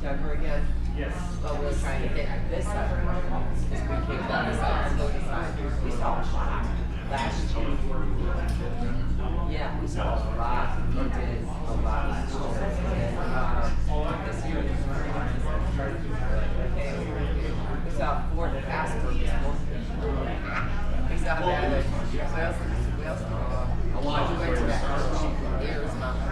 September again? Yes. Well, we were trying to get this side of the market because we came down this side and go this side. We saw a lot last year. Yeah, we saw a lot. We did a lot last year. And this year, okay, we saw Ford and Asper this morning. We saw that. We also I want to go to that Ears Mountain.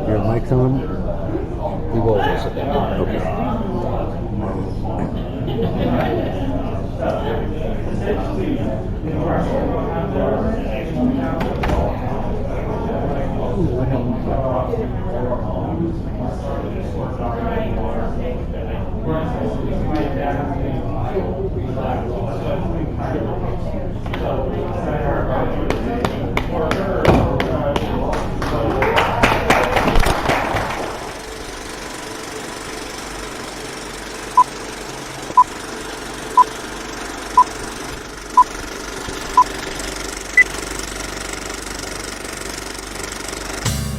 Your mic's on? We will just sit down. Okay.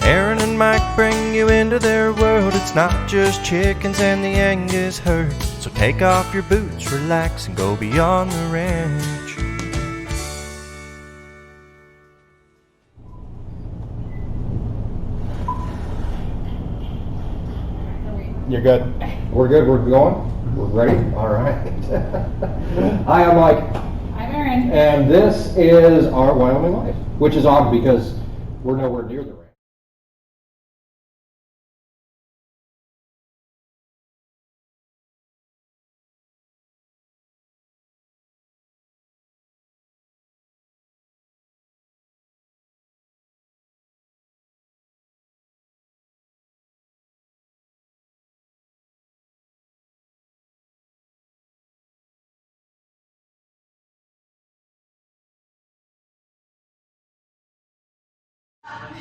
Erin and Mike bring you into their world. It's not just chickens and the Angus herd. So take off your boots, relax, and go beyond the ranch. You're good. We're good. We're going. We're ready. All right. Hi, I'm Mike. I'm Erin. And this is Our Wyoming Life, which is odd because we're nowhere near the ranch.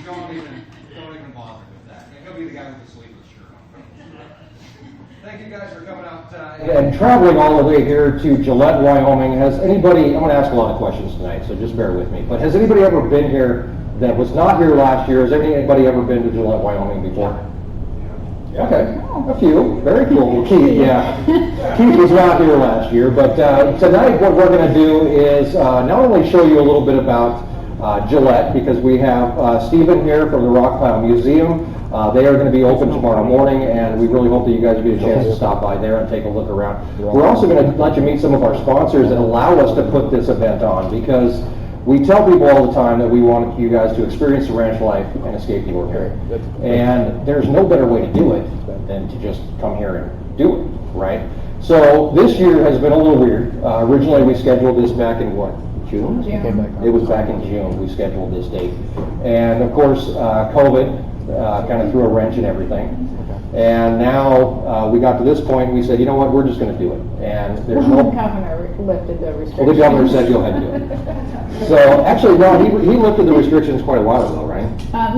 Don't even bother with that. He'll be the guy with the sleeveless shirt on. Thank you guys for coming out tonight. And traveling all the way here to Gillette, Wyoming, has anybody, I'm going to ask a lot of questions tonight, so just bear with me, but has anybody ever been here that was not here last year? Has anybody ever been to Gillette, Wyoming before? Okay, a few. Very cool. Keith, yeah. Keith was not here last year, but tonight what we're going to do is not only show you a little bit about Gillette, because we have Stephen here from the Rockpile Museum. They are going to be open tomorrow morning, and we really hope that you guys get a chance to stop by there and take a look around. We're also going to let you meet some of our sponsors that allow us to put this event on, because we tell people all the time that we want you guys to experience the ranch life and escape the ordinary. And there's no better way to do it than to just come here and do it, right? So this year has been a little weird. Originally we scheduled this back in what, June? It was back in June we scheduled this date. And of course, COVID kind of threw a wrench in everything. And now we got to this point and we said, you know what, we're just going to do it. And there's no... The governor lifted the restrictions. Well, the governor said go ahead and do it. So actually, no, he lifted the restrictions quite a while ago, right?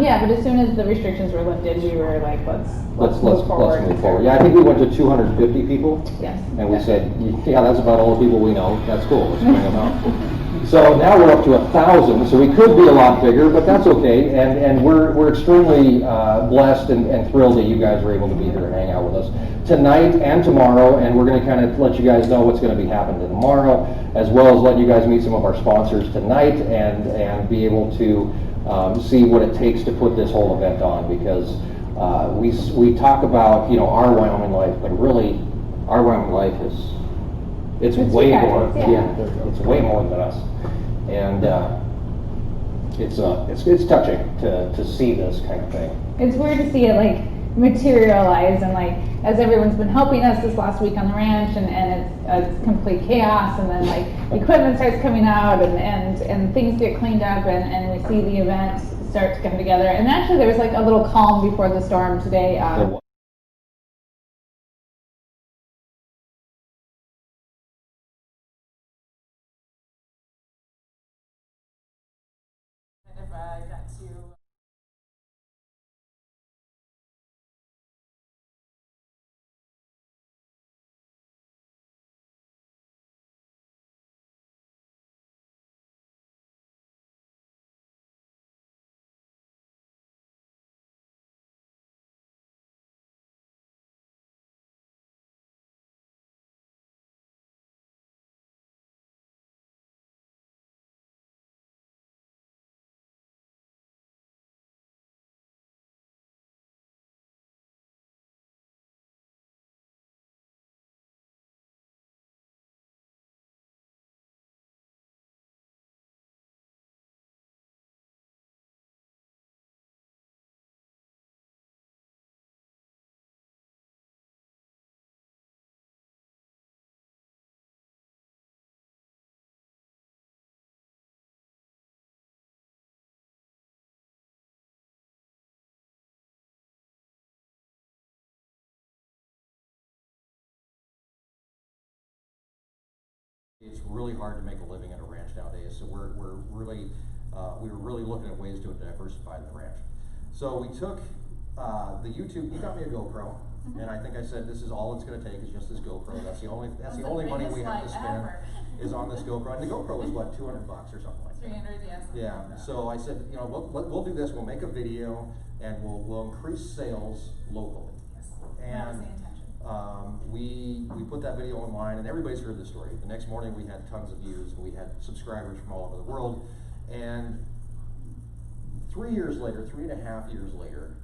Yeah, but as soon as the restrictions were lifted, we were like, let's move forward. Let's move forward. Yeah, I think we went to 250 people. Yes. And we said, yeah, that's about all the people we know. That's cool. Let's bring them out. So now we're up to 1,000. So we could be a lot bigger, but that's okay. And we're extremely blessed and thrilled that you guys were able to be here and hang out with us tonight and tomorrow. And we're going to kind of let you guys know what's going to be happening tomorrow, as well as let you guys meet some of our sponsors tonight and be able to see what it takes to put this whole event on, because we talk about, you know, Our Wyoming Life, but really Our Wyoming Life is it's way more. Yeah, it's way more than us, and it's touching to see this kind of thing. It's weird to see it like materialize, and like as everyone's been helping us this last week on the ranch, and it's complete chaos, and then like equipment starts coming out, and things get cleaned up, and we see the event start to come together. And actually there was like a little calm before the storm today. It's really hard to make a living at a ranch nowadays, so we were really looking at ways to diversify the ranch. So we took the YouTube. You got me a GoPro, and I think I said this is all it's going to take is just this GoPro. That's the only money we have to spend is on this GoPro. And the GoPro was what, $200 or something like that. 300, yes. Yeah. So I said, you know, we'll do this. We'll make a video, and we'll increase sales locally. Yes. And we put that video online, and everybody's heard the story. The next morning we had tons of views, and we had subscribers from all over the world. And 3 years later, 3.5 years later,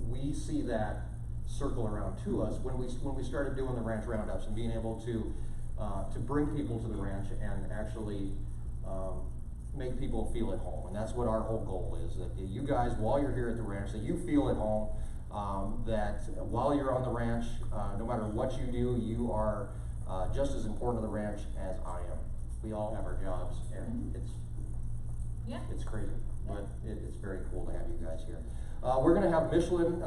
we see that circle around to us when we started doing the ranch roundups and being able to bring people to the ranch and actually make people feel at home. And that's what our whole goal is, that you guys, while you're here at the ranch, that you feel at home. That while you're on the ranch, no matter what you do, you are just as important to the ranch as I am. We all have our jobs, and it's crazy, but it's very cool to have you guys here. We're going to have Michelin.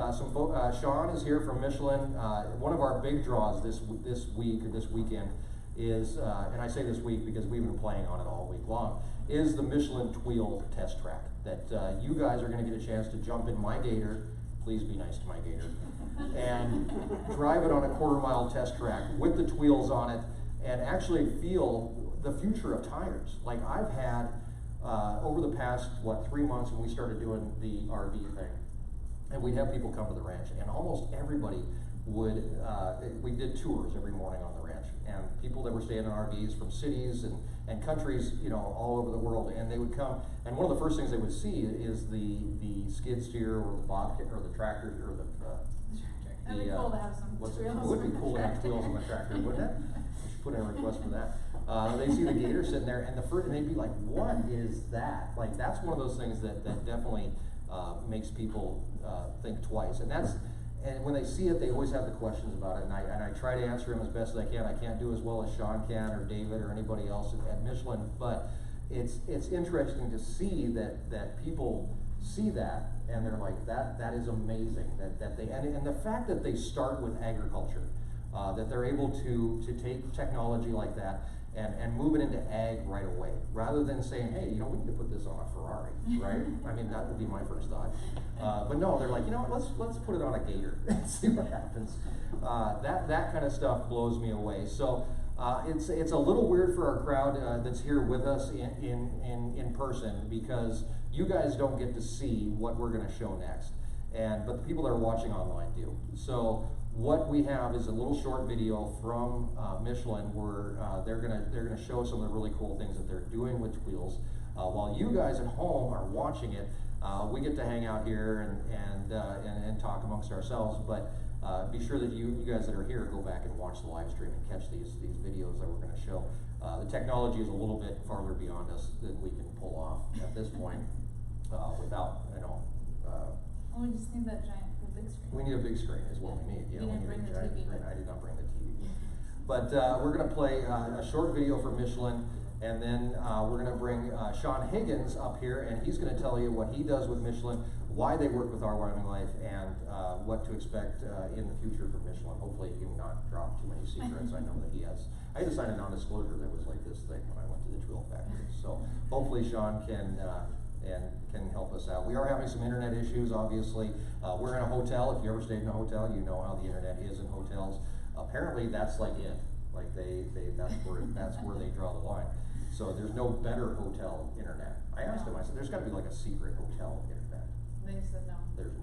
Sean is here from Michelin. One of our big draws this weekend is, and I say this week because we've been playing on it all week long, is the Michelin Tweels test track. That you guys are going to get a chance to jump in my Gator. Please be nice to my Gator, and drive it on a 1/4 mile test track with the Tweels on it, and actually feel the future of tires. Like I've had over the past 3 months when we started doing the RV thing, and we'd have people come to the ranch, and almost everybody would. We did tours every morning on the ranch, and people that were staying in RVs from cities and countries, you know, all over the world, and they would come, and one of the first things they would see is the skid steer or the bobcat or the tractor or the It'd be cool to have some Tweels. It would be cool to have Tweels on the tractor, wouldn't it? We should put in a request for that. They see the gator sitting there, and and they'd be like, "What is that?" Like, that's one of those things that definitely makes people think twice. And when they see it, they always have the questions about it, and I try to answer them as best as I can. I can't do as well as Sean can, or David, or anybody else at Michelin, but it's interesting to see that people see that, and they're like, that is amazing. And the fact that they start with agriculture, that they're able to take technology like that and move it into ag right away, rather than saying, hey, we need to put this on a Ferrari, right? I mean, that would be my first thought. But no, they're like, let's put it on a gator and see what happens. That kind of stuff blows me away. So it's a little weird for our crowd that's here with us in person, because you guys don't get to see what we're going to show next, but the people that are watching online do. So what we have is a little short video from Michelin, where they're gonna show some of the really cool things that they're doing with Tweels. While you guys at home are watching it, we get to hang out here and talk amongst ourselves. But be sure that you guys that are here go back and watch the live stream and catch these videos that we're going to show. The technology is a little bit farther beyond us than we can pull off at this point without we just need that giant big screen. We need a big screen is what we need. You didn't bring the TV. I did not bring the TV. But we're going to play a short video for Michelin, and then we're going to bring Sean Higgins up here, and he's going to tell you what he does with Michelin, why they work with Our Wyoming Life, and what to expect in the future from Michelin. Hopefully he will not drop too many secrets. I know that he has. I had to sign a non-disclosure that was like this thing when I went to the Tweel factory. So hopefully Sean can help us out. We are having some internet issues, obviously. We're in a hotel. If you ever stayed in a hotel, you know how the internet is in hotels. Apparently that's like it. Like that's where they draw the line. So there's no better hotel internet. I asked him, I said, there's got to be like a secret hotel internet. They said no. There's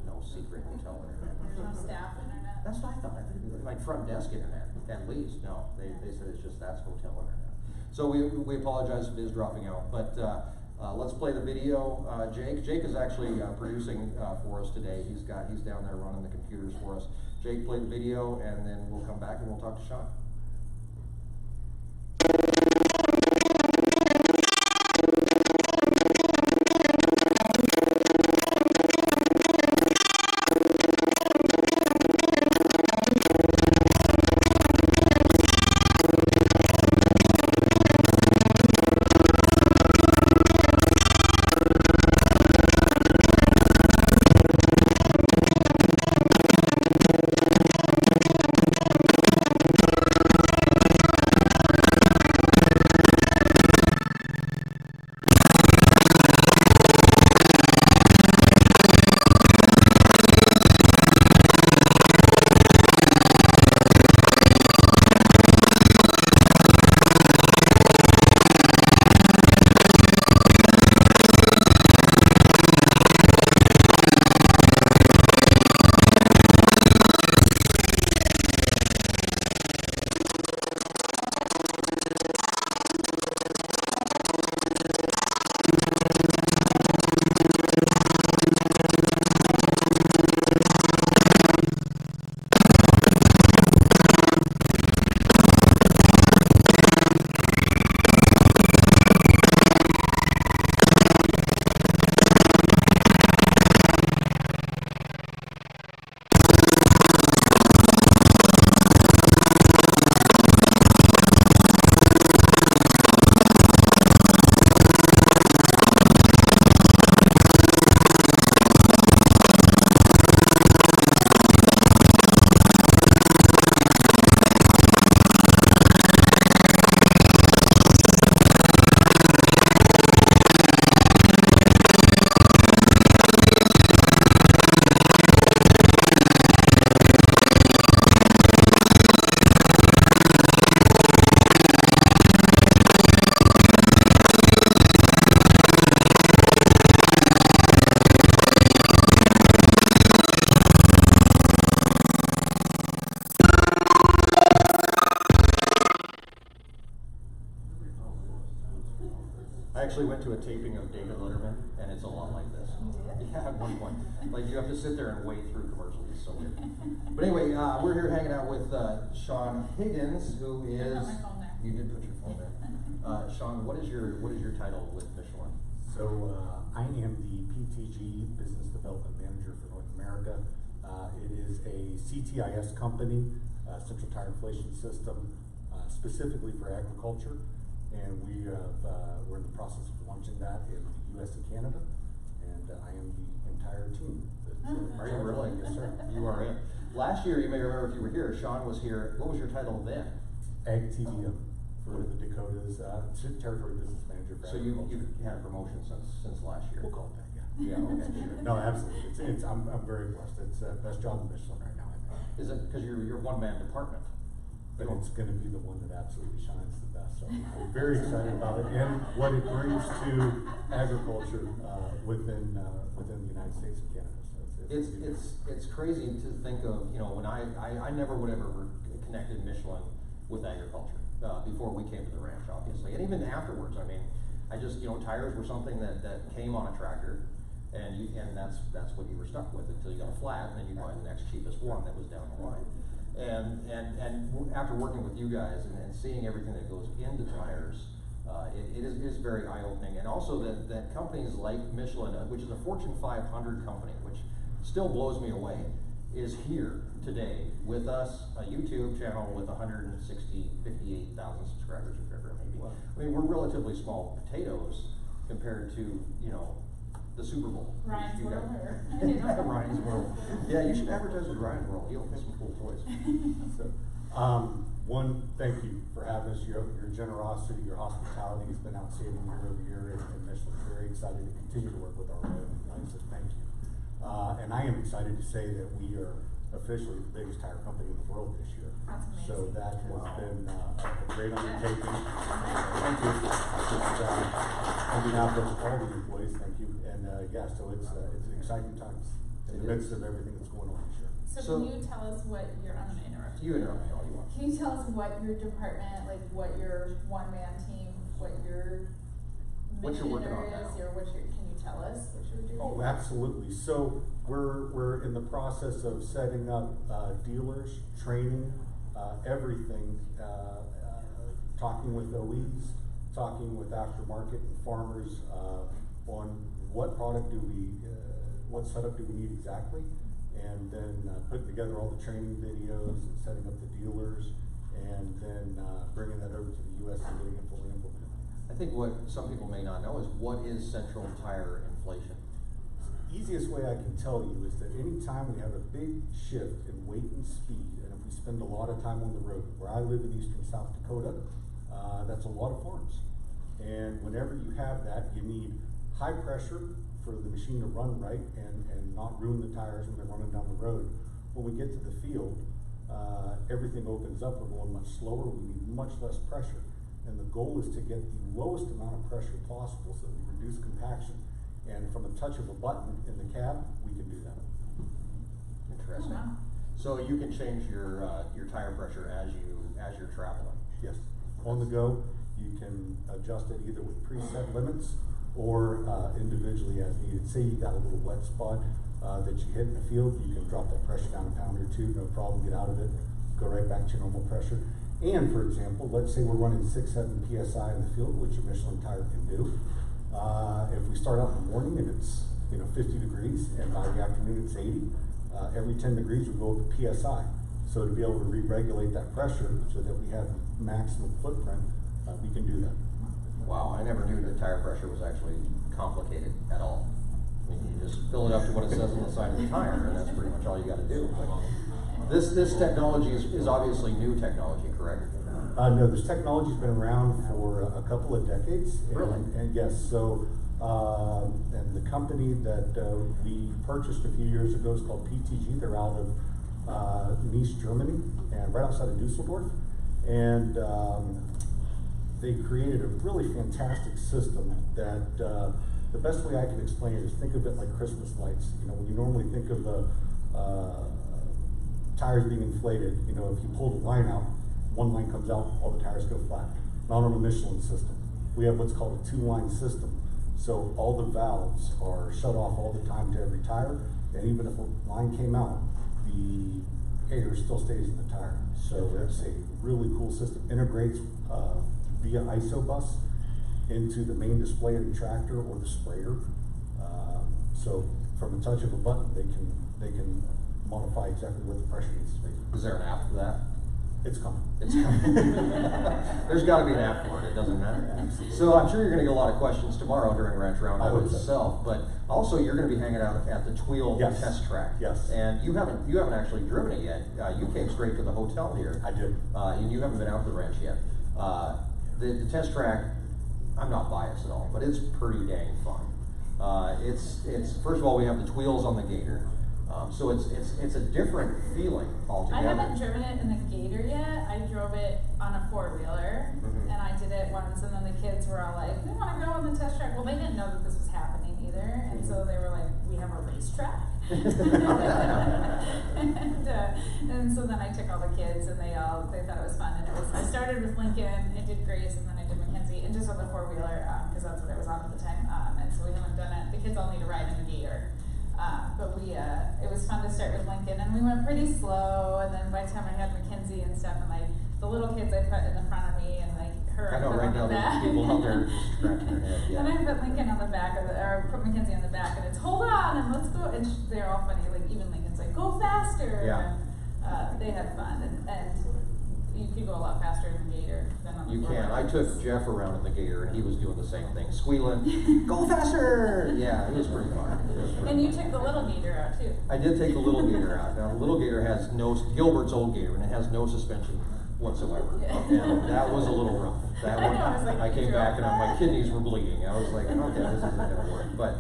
no secret hotel internet. There's no staff internet. That's what I thought. Like front desk internet, at least. No, they said that's hotel internet. So we apologize if it is dropping out, but let's play the video. Jake is actually producing for us today. He's down there running the computers for us. Jake, play the video, and then we'll come back and we'll talk to Sean. Went to a taping of David Letterman, and it's a lot like this. Yeah, at one point. Like, you have to sit there and wade through commercials. It's so weird. But anyway, we're here hanging out with Sean Higgins, who is... You did put your phone there. Sean, what is your title with Michelin? So I am the PTG Business Development Manager for North America. It is a CTIS company, Central Tire Inflation System, specifically for agriculture, and we're in the process of launching that in the U.S. and Canada, and I am the entire team. Are you really? Yes, sir. You are in. Last year, you may remember if you were here, Sean was here. What was your title then? Ag TBM for the Dakotas, Territory Business Manager for So agriculture. you've had a promotion since last year. We'll call it that, yeah. Yeah, okay, sure. No, absolutely. I'm very blessed. It's best job in Michelin right now, I think. Is it because you're one-man department? But it's going to be the one that absolutely shines the best. So I'm very excited about it and what it brings to agriculture within the United States and Canada. So It's crazy to think of, when I never would have ever connected Michelin with agriculture before we came to the ranch, obviously, and even afterwards. I mean, I just, tires were something that came on a tractor, and that's what you were stuck with until you got a flat, and then you buy the next cheapest one that was down the line. And after working with you guys and seeing everything that goes into tires, it is very eye-opening. And also that companies like Michelin, which is a Fortune 500 company, which still blows me away, is here today with us, a YouTube channel with 58,000 subscribers, or whatever it may be. Wow. I mean, we're relatively small potatoes compared to, the Super Bowl. Ryan's You World. got- Ryan's World. Yeah, you should advertise with Ryan's World. You'll get some cool toys. So, one, thank you for having us. Your generosity, your hospitality has been outstanding year over year, and Michelin. Very excited to continue to work with Our Wyoming Life. So thank you. And I am excited to say that we are officially the biggest tire company in the world this year. That's amazing. So that has been a great undertaking. Thank you. On behalf of all the employees, thank you. And so it's exciting times in the midst of everything that's going on this year. So can you tell us what your, I'm gonna interrupt You interrupt me all you want. Can you tell us what your department, like what your one-man team, what your What you're mission working on area is, now. or can you tell us what you're doing? Oh, absolutely. So we're in the process of setting up dealers, training, everything, talking with OEs, talking with aftermarket and farmers on what product what setup do we need exactly, and then putting together all the training videos and setting up the dealers, and then bringing that over to the U.S. and getting it fully implemented. I think what some people may not know is what is central tire inflation? Easiest way I can tell you is that anytime we have a big shift in weight and speed, and if we spend a lot of time on the road, where I live in eastern South Dakota, that's a lot of farms. And whenever you have that, you need high pressure for the machine to run right and not ruin the tires when they're running down the road. When we get to the field, everything opens up, we're going much slower, we need much less pressure. And the goal is to get the lowest amount of pressure possible so that we reduce compaction. And from a touch of a button in the cab, we can do that. Interesting. Oh, wow. So you can change your tire pressure as you're traveling. Yes, on the go, you can adjust it either with preset limits or individually as needed. Say you got a little wet spot that you hit in the field, you can drop that pressure down a pound or two, no problem, get out of it, go right back to your normal pressure. And for example, let's say we're running 6-7 PSI in the field, which a Michelin tire can do. If we start out in the morning and it's 50 degrees and by the afternoon it's 80, every 10 degrees we go up to PSI. So to be able to re-regulate that pressure so that we have maximum footprint, we can do that. Wow, I never knew that tire pressure was actually complicated at all. I mean, you just fill it up to what it says on the side of the tire, and that's pretty much all you got to do. But this technology is obviously new technology, correct? No, this technology's been around for a couple of decades. Really? And yes, so, and the company that we purchased a few years ago is called PTG. They're out of Nice, Germany, and right outside of Dusseldorf. And they created a really fantastic system that the best way I can explain it is think of it like Christmas lights. When you normally think of the tires being inflated, if you pull the line out, one line comes out, all the tires go flat. Not on a Michelin system. We have what's called a two-line system. So all the valves are shut off all the time to every tire, and even if a line came out, the air still stays in the tire. So it's a really cool system. Integrates via ISO-bus into the main display of the tractor or the sprayer. So from a touch of a button, they can modify exactly what the pressure needs to be. Is there an app for that? It's coming. It's coming. There's got to be an app for it. It doesn't matter. So I'm sure you're going to get a lot of questions tomorrow during Ranch Roundup itself, but also you're going to be hanging out at the Tweels test track. Yes. And you haven't actually driven it yet. You came straight to the hotel here. I did. And you haven't been out to the ranch yet. The test track, I'm not biased at all, but it's pretty dang fun. It's first of all, we have the Tweels on the Gator. So it's a different feeling altogether. I haven't driven it in the Gator yet. I drove it on a 4-wheeler, and I did it once, and then the kids were all like, we want to go on the test track. Well, they didn't know that this was happening either, and so they were like, we have a racetrack. And so then I took all the kids, and they thought it was fun. And I started with Lincoln, I did Grace, and then I did Mackenzie, and just on the 4-wheeler, because that's what I was on at the time. And so we haven't done it. The kids all need to ride in the Gator. But it was fun to start with Lincoln, and we went pretty slow, and then by the time I had Mackenzie and stuff, and like the little kids I put in the front of me, and like her I know, put right on now the back. there's people out there scratching their head. Yeah. And I put Lincoln on the back or put Mackenzie on the back, and it's hold on and let's go, and they're all funny, like even Lincoln's like, go faster. Yeah. And, they had fun, and you could go a lot faster in the Gator than on the You can. 4-wheeler. I took Jeff around in the Gator, and he was doing the same thing, squealing, go faster! Yeah, it was pretty fun. And you took the little Gator out too. I did take the little Gator out. Now, the little Gator has Gilbert's old Gator, and it has no suspension whatsoever. Yeah. And that was a little rough. That I one, know, I was like, I came back and my kidneys were bleeding. I was like, okay, this isn't gonna work. But,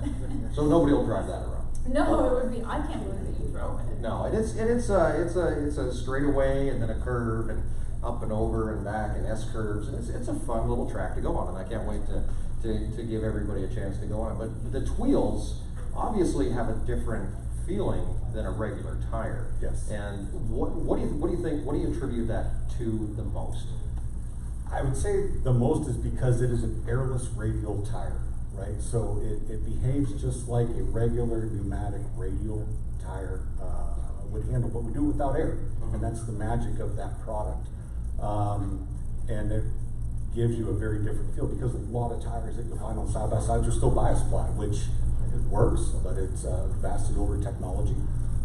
so nobody will drive that around. No, it would be, I can't believe that you drove it. No, it's a straightaway and then a curve and up and over and back and S curves, and it's a fun little track to go on, and I can't wait to give everybody a chance to go on it. But the Tweels obviously have a different feeling than a regular tire. Yes. And what do you think? What do you attribute that to the most? I would say the most is because it is an airless radial tire, right? So it behaves just like a regular pneumatic radial tire would handle, but we do it without air, and that's the magic of that product. And it gives you a very different feel, because a lot of tires that you'll find on side-by-sides are still bias ply, which it works, but it's vastly older technology.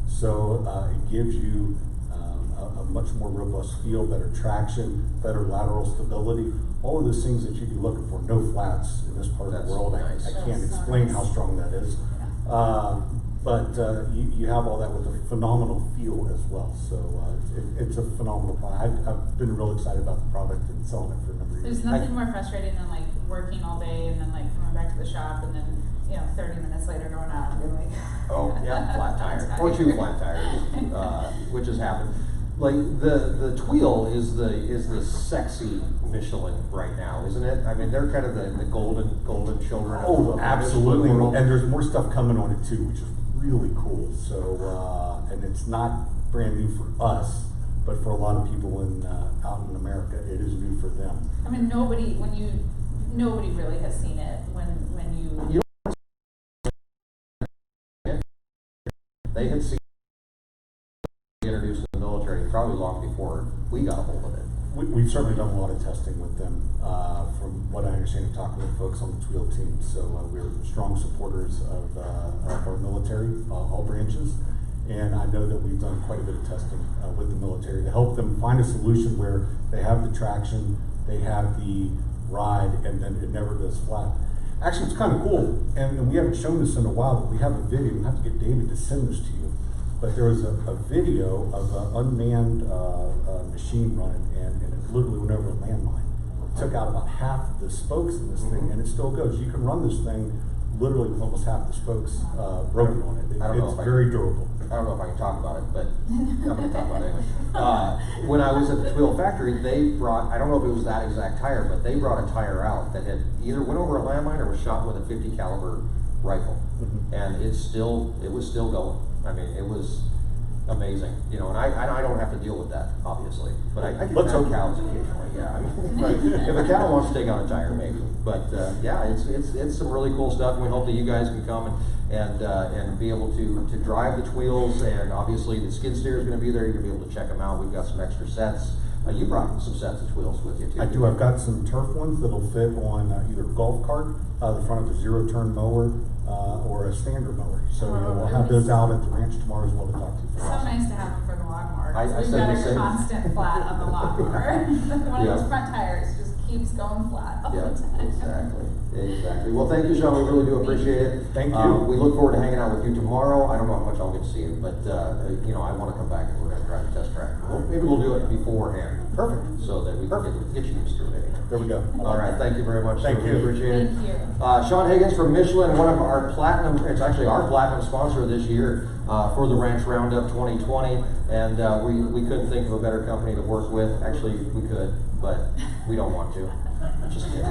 So it gives you a much more robust feel, better traction, better lateral stability, all of those things that you'd be looking for. No flats in this part of the world. Nice. I can't explain how strong that is. But you have all that with a phenomenal feel as well. So it's a phenomenal product. I've been real excited about the product and selling it for a number of years. There's nothing more frustrating than like working all day and then like coming back to the shop and then 30 minutes later going out and being like, Oh yeah, flat tire or 2 flat tires, which has happened. Like the Tweel is the sexy Michelin right now, isn't it? I mean, they're kind of the golden children. Oh, of absolutely. the world. And there's more stuff coming on it too, which is really cool. So, and it's not brand new for us, but for a lot of people out in America, it is new for them. I mean, nobody really has seen it when you They had seen it introduced in the military probably long before we got a hold of it. We've certainly done a lot of testing with them, from what I understand, talking with folks on the Tweel team. So we're strong supporters of our military, all branches. And I know that we've done quite a bit of testing with the military to help them find a solution where they have the traction, they have the ride, and then it never goes flat. Actually, it's kind of cool, and we haven't shown this in a while, but we have a video. We have to get David to send this to you. But there was a video of an unmanned machine running, and it literally went over a landmine. It took out about half of the spokes in this thing, and it still goes. You can run this thing literally with almost half the spokes broken on it. It's very durable. I don't know if I can talk about it, but I'm going to talk about it anyway. When I was at the Tweel factory, they brought, I don't know if it was that exact tire, but they brought a tire out that had either went over a landmine or was shot with a 50 caliber rifle. And it was still going. I mean, Amazing, you know, and I don't have to deal with that, obviously, but I can Let's have hope. cows occasionally, yeah. I mean, if a cow wants to take out a tire, maybe, but, yeah, it's some really cool stuff, and we hope that you guys can come and be able to drive the Tweels, and obviously the skid steer is gonna be there, you're gonna be able to check them out, we've got some extra sets. You brought some sets of Tweels with you too. I do. I've got some turf ones that'll fit on either golf cart, the front of the zero-turn mower, or a standard mower. So we'll have those out at the ranch tomorrow as well to talk to. So nice to have them for the lawnmower. I We've said got the a same. constant flat on the lawnmower. One of Yeah. those front tires just keeps going flat all Yeah, the time. exactly. Well, thank you, Sean, we really do appreciate it. Thank you. We look forward to hanging out with you tomorrow. I don't know how much I'll get to see you, but, you know, I wanna come back and we're gonna try to test track. Well, maybe we'll do it beforehand. Perfect. So that we can get you used to it. There we go. All right, thank you very much. Thank sir. We you. appreciate it. Thank you. Sean Higgins from Michelin, one of our platinum, it's actually our platinum sponsor this year for the Ranch Roundup 2020. And we couldn't think of a better company to work with. Actually, we could, but we don't want to. Just kidding.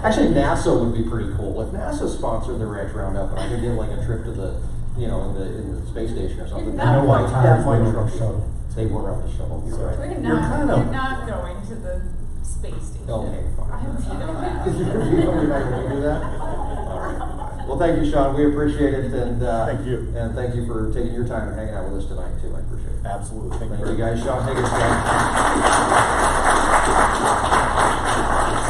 Actually, NASA would be pretty cool. If NASA sponsored the Ranch Roundup and I could get like a trip to the, you know, in the space station or something. I know why that tires might went truck on the shuttle. They were on the shuttle, you're right. We're You're kind of- not going to the space station. Okay, fine. I haven't seen that. You're not gonna do that? All right. Well, thank you, Sean. We appreciate it, and Thank you. And thank you for taking your time and hanging out with us tonight too. I appreciate it. Absolutely. Thank you, very guys. much. Sean Higgins.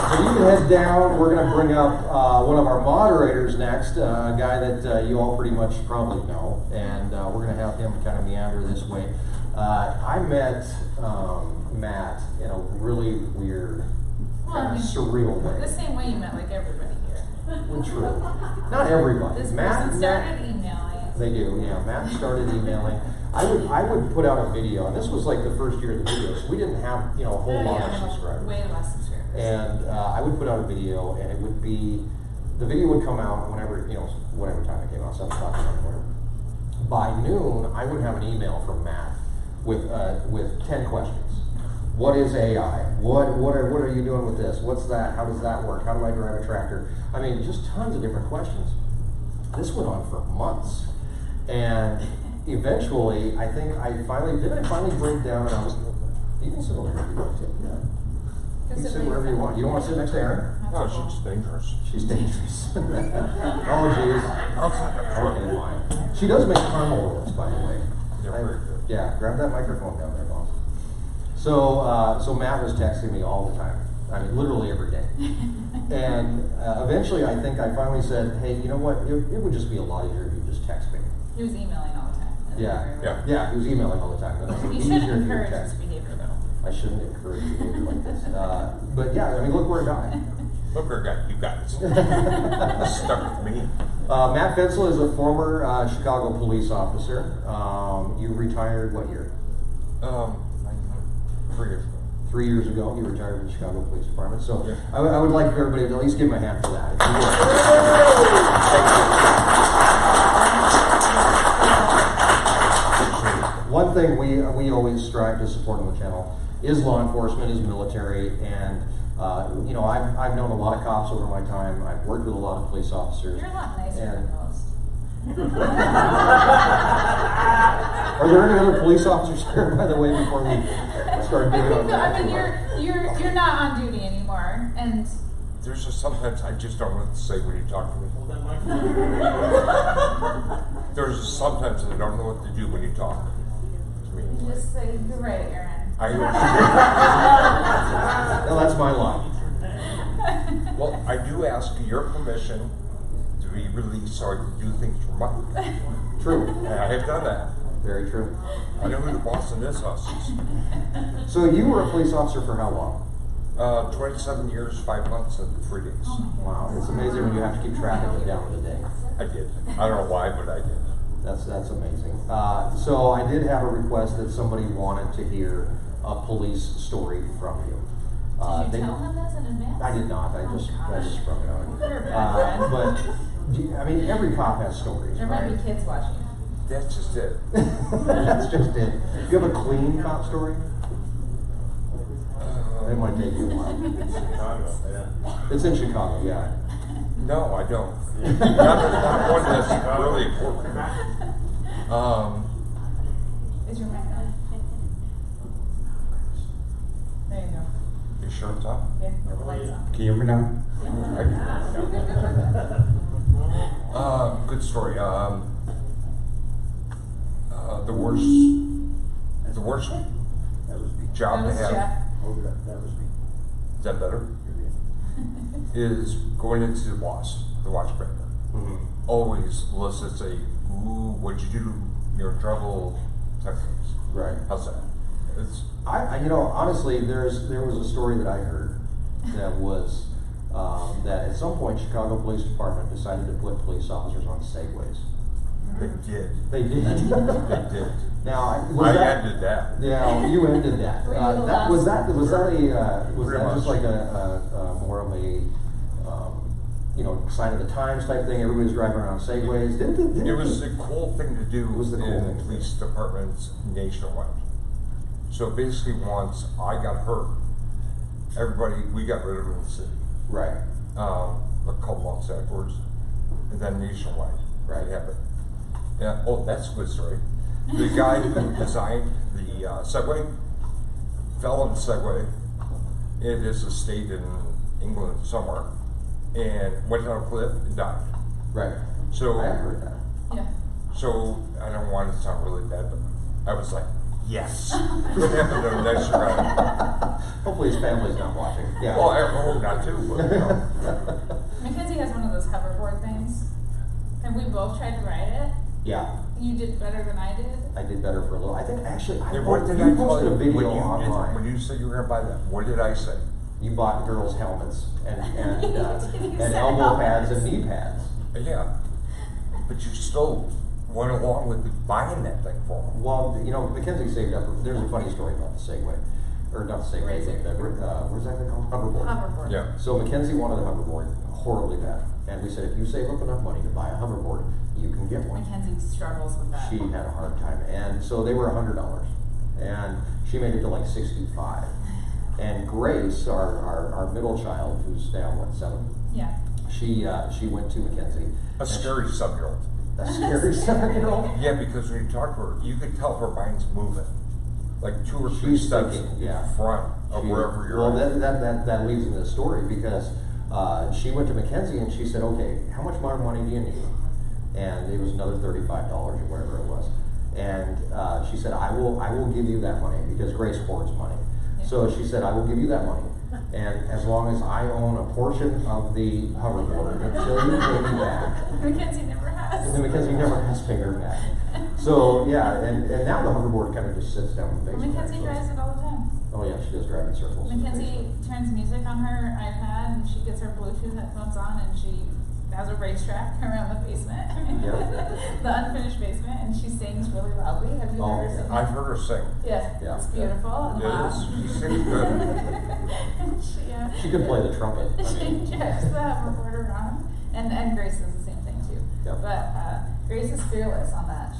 So you can head down. We're going to bring up one of our moderators next, a guy that you all pretty much probably know, and we're going to have him kind of meander this way. I met Matt in a really weird, kind of surreal way. The same way you met like everybody here. Well, true. Not everybody. This Matt person started emailing. They do, yeah. Matt started emailing. I would put out a video, and this was like the first year of the video, so we didn't have, you know, a whole lot of subscribers. Way less subscribers. And I would put out a video, and it would be, the video would come out whenever, you know, whatever time it came out, 7 o'clock or whatever. By noon, I would have an email from Matt with 10 questions. What is AI? What are you doing with this? What's that? How does that work? How do I drive a tractor? I mean, just tons of different questions. This went on for months, and eventually, I think I finally break down, and I was, you can sit over here if you want to. Yeah. You can sit wherever you want. You don't want to sit next to Erin? No, she's dangerous. She's dangerous. Oh, geez. Okay, fine. She does make caramel rolls, by the way. They're very good. Yeah, grab that microphone down there, boss. So Matt was texting me all the time. I mean, literally every day. And eventually, I think I finally said, hey, you know what? It would just be a lot easier if you just text me. He was emailing all the time. Yeah, he was emailing all the time. You shouldn't encourage this behavior though. I shouldn't encourage behavior like this. But yeah, I mean, look where it got. Look where I got you guys. Stuck with me. Matt Fensel is a former Chicago police officer. You retired what year? 3 years ago. 3 years ago, he retired from the Chicago Police Department. So Yeah. I would like for everybody to at least give him a hand for that. If you would. One thing we always strive to support on the channel is law enforcement, is military, and you know, I've known a lot of cops over my time. I've worked with a lot of police officers. You're a lot nicer And- than most. Are there any other police officers here, by the way, before we start doing it? I mean, you're not on duty anymore, and There's just sometimes I just don't know what to say when you talk to me. There's just sometimes I don't know what to do when you talk to me. you just say, "You're right, Erin." No, that's my line. Well, I do ask your permission to be released so I can do things for money. True. And I have done that. Very true. I know who the boss in this house is. So you were a police officer for how long? 27 years, 5 months, and 3 days. Wow, it's amazing when you have to keep track of it down to the day. I did. I don't know why, but I did. That's amazing. So I did have a request that somebody wanted to hear a police story from you. Did you tell him this in advance? I did not. I just sprung it on You're a you. bad friend. But I mean, every cop has stories, There right? might be kids watching. That's just it. That's just it. Do you have a clean cop story? It might take you a while. It's in Chicago, yeah. No, I don't. Not one that's really important. Is your mic on? There you go. You sure it's on? Yeah, the light's on. Can you hear me now? Good story. The worst job to have. Is that better? Is going into the watch breaker. Always elicits a, ooh, what'd you do? You're in trouble type things. Right. How's that? It's, Honestly, there was a story that I heard that was, that at some point Chicago Police Department decided to put police officers on segways. they did. They did. They did. Now, I ended that. Yeah, you ended that. Were you the last? Was that Pretty just much. like a more of a, sign of the times type thing? Everybody's driving around segways. It was a cool thing to do It was the cool in thing to do. police departments nationwide. So basically, once I got hurt, we got rid of it in the city. Right. A couple months afterwards, and then nationwide. Right. It happened. Yeah. Oh, that's a good story. The guy who designed the Segway fell on the Segway in his estate in England somewhere, and went down a cliff and died. Right. So I have heard that. Yeah. So I don't want to sound really bad, but I was like, yes. What happened to a nicer guy? Hopefully his family's not watching. Yeah. Well, I hope not too, but you know. Mackenzie has one of those hoverboard things, and we both tried to ride it. Yeah. You did better than I did. I did better for a little. I think actually Yeah, what did I you tell posted you a video when online. you said you were going to buy that? What did I say? You bought girls' helmets and said elbow helmets. pads and knee pads. Yeah, but you still went along with buying that thing for them. Well, Mackenzie saved up. There's a funny story about the Segway, or not the Segway. Razor. What's that thing called? Hoverboard. Hoverboard. Yeah. So Mackenzie wanted a hoverboard horribly bad, and we said if you save up enough money to buy a hoverboard, you can get one. Mackenzie struggles with that. She had a hard time, and so they were $100, and she made it to like 65. And Grace, our middle child, who's now 7, Yeah. she went to Mackenzie. A scary 7-year-old. A scary 7-year-old. Yeah, because when you talk to her, you could tell her mind's moving, like 2 or 3 She's steps thinking, in front of wherever you're Well, at. that leads into the story because she went to Mackenzie and she said, "Okay, how much more money do you need?" And it was another $35 or whatever it was. And she said, "I will give you that money," because Grace hoards money. Yeah. So she said, "I will give you that money, and as long as I own a portion of the hoverboard until you pay me back." Mackenzie never has. And then Mackenzie never has paid her back. So yeah, and now the hoverboard kind of just sits down in the basement. Mackenzie actually. drives it all the time. Oh yeah, she does drive in circles. Mackenzie turns music on her iPad and she gets her Bluetooth headphones on and she has a racetrack around the basement. Yeah. The unfinished basement, and she sings really loudly. Have you Oh, heard her sing? I've heard her sing. Yeah, Yeah. it's beautiful and It loud. is. She sings good. And She can play the trumpet. I she mean, drives the hoverboard around, and Grace does the same thing too. Yep. But Grace is fearless on that.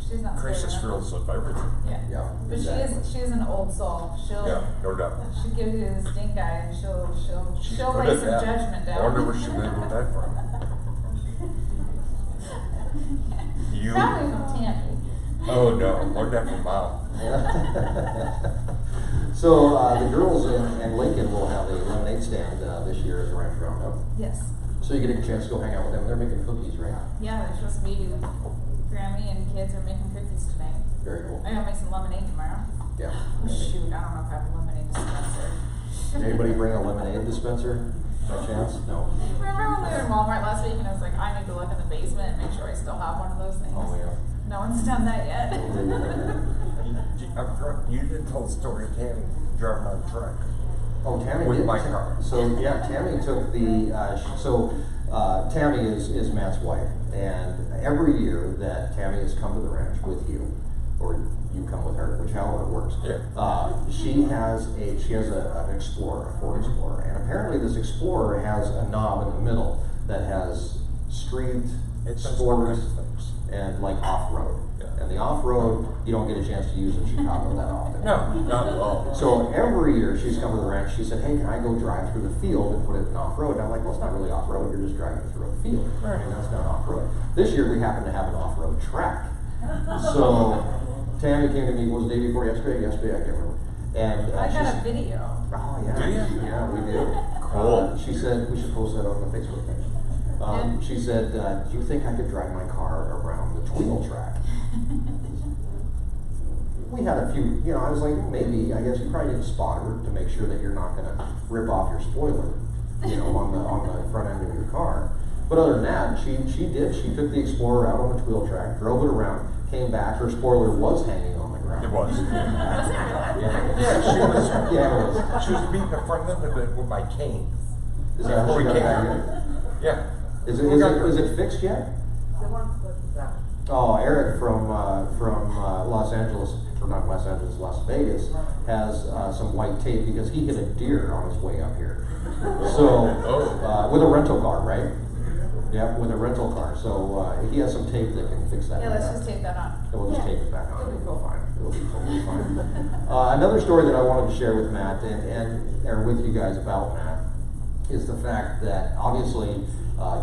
She's not Grace scared is of it. fearless of everything. Yeah. Yeah, But exactly. she is an old soul. She'll Yeah, no doubt. she'll give you the stink eye and she'll She's lay good at some that. judgment down. I wonder where she learned that from. You? Probably from Tammy. Oh no, learned that from Mom. So the girls in Lincoln will have a lemonade stand this year as a ranch roundup. Yes. So you get a chance to go hang out with them. They're making cookies, right? Yeah, they're supposed to be. Grammy and kids are making cookies tonight. Very cool. I gotta make some lemonade tomorrow. Yeah. Shoot, I don't know if I have a lemonade dispenser. Did anybody bring a lemonade dispenser by chance? No. Remember when we were in Walmart last week and I was like, I need to look in the basement and make sure I still have one of those things. Oh yeah. No one's done that yet. You didn't tell the story of Tammy driving on a truck. Oh, Tammy With did. my car. So yeah, Tammy took the. Tammy is Matt's wife, and every year that Tammy has come to the ranch with you, or you come with her, whichever it works. Yeah. She has an Explorer, a Ford Explorer, and apparently this Explorer has a knob in the middle that has street, It does all sport, kinds of things. and like off-road. Yeah. And the off-road you don't get a chance to use in Chicago that often. No, not at all. So every year she's come to the ranch, she said, "Hey, can I go drive through the field and put it in off-road?" And I'm like, "Well, it's not really off-road, you're just driving through a field." Right. And that's not off-road. This year we happen to have an off-road track. So Tammy came to me, was the day before yesterday? Yesterday, I can't remember. And I got a she's- video. Oh, yeah. Do you? Yeah, we did. Cool. She said, we should post that on the Facebook page. Yeah. She said, do you think I could drive my car around the Tweel track? We had a few, I was like, maybe, I guess you probably need a spotter to make sure that you're not gonna rip off your spoiler, on the front end of your car. But other than that, she did. She took the Explorer out on the Tweel track, drove it around, came back, her spoiler was hanging on the ground. It was. Yeah, she was, yeah, it was. She was beating the front end of it with my cane. Is that how Before she we got came back out. in? Yeah. Is We got her. it fixed yet? The one with that. Oh, Eric from Los Angeles, or not Los Angeles, Las Vegas, has some white tape because he hit a deer on his way up here. So, with a rental car, right? Yeah, with a rental car. So he has some tape that can fix that. Yeah, let's back just up. tape that on. And we'll just Yeah. tape it back on. It'll be cool. Fine. It'll be totally fine. Another story that I wanted to share with Matt and with you guys about Matt is the fact that obviously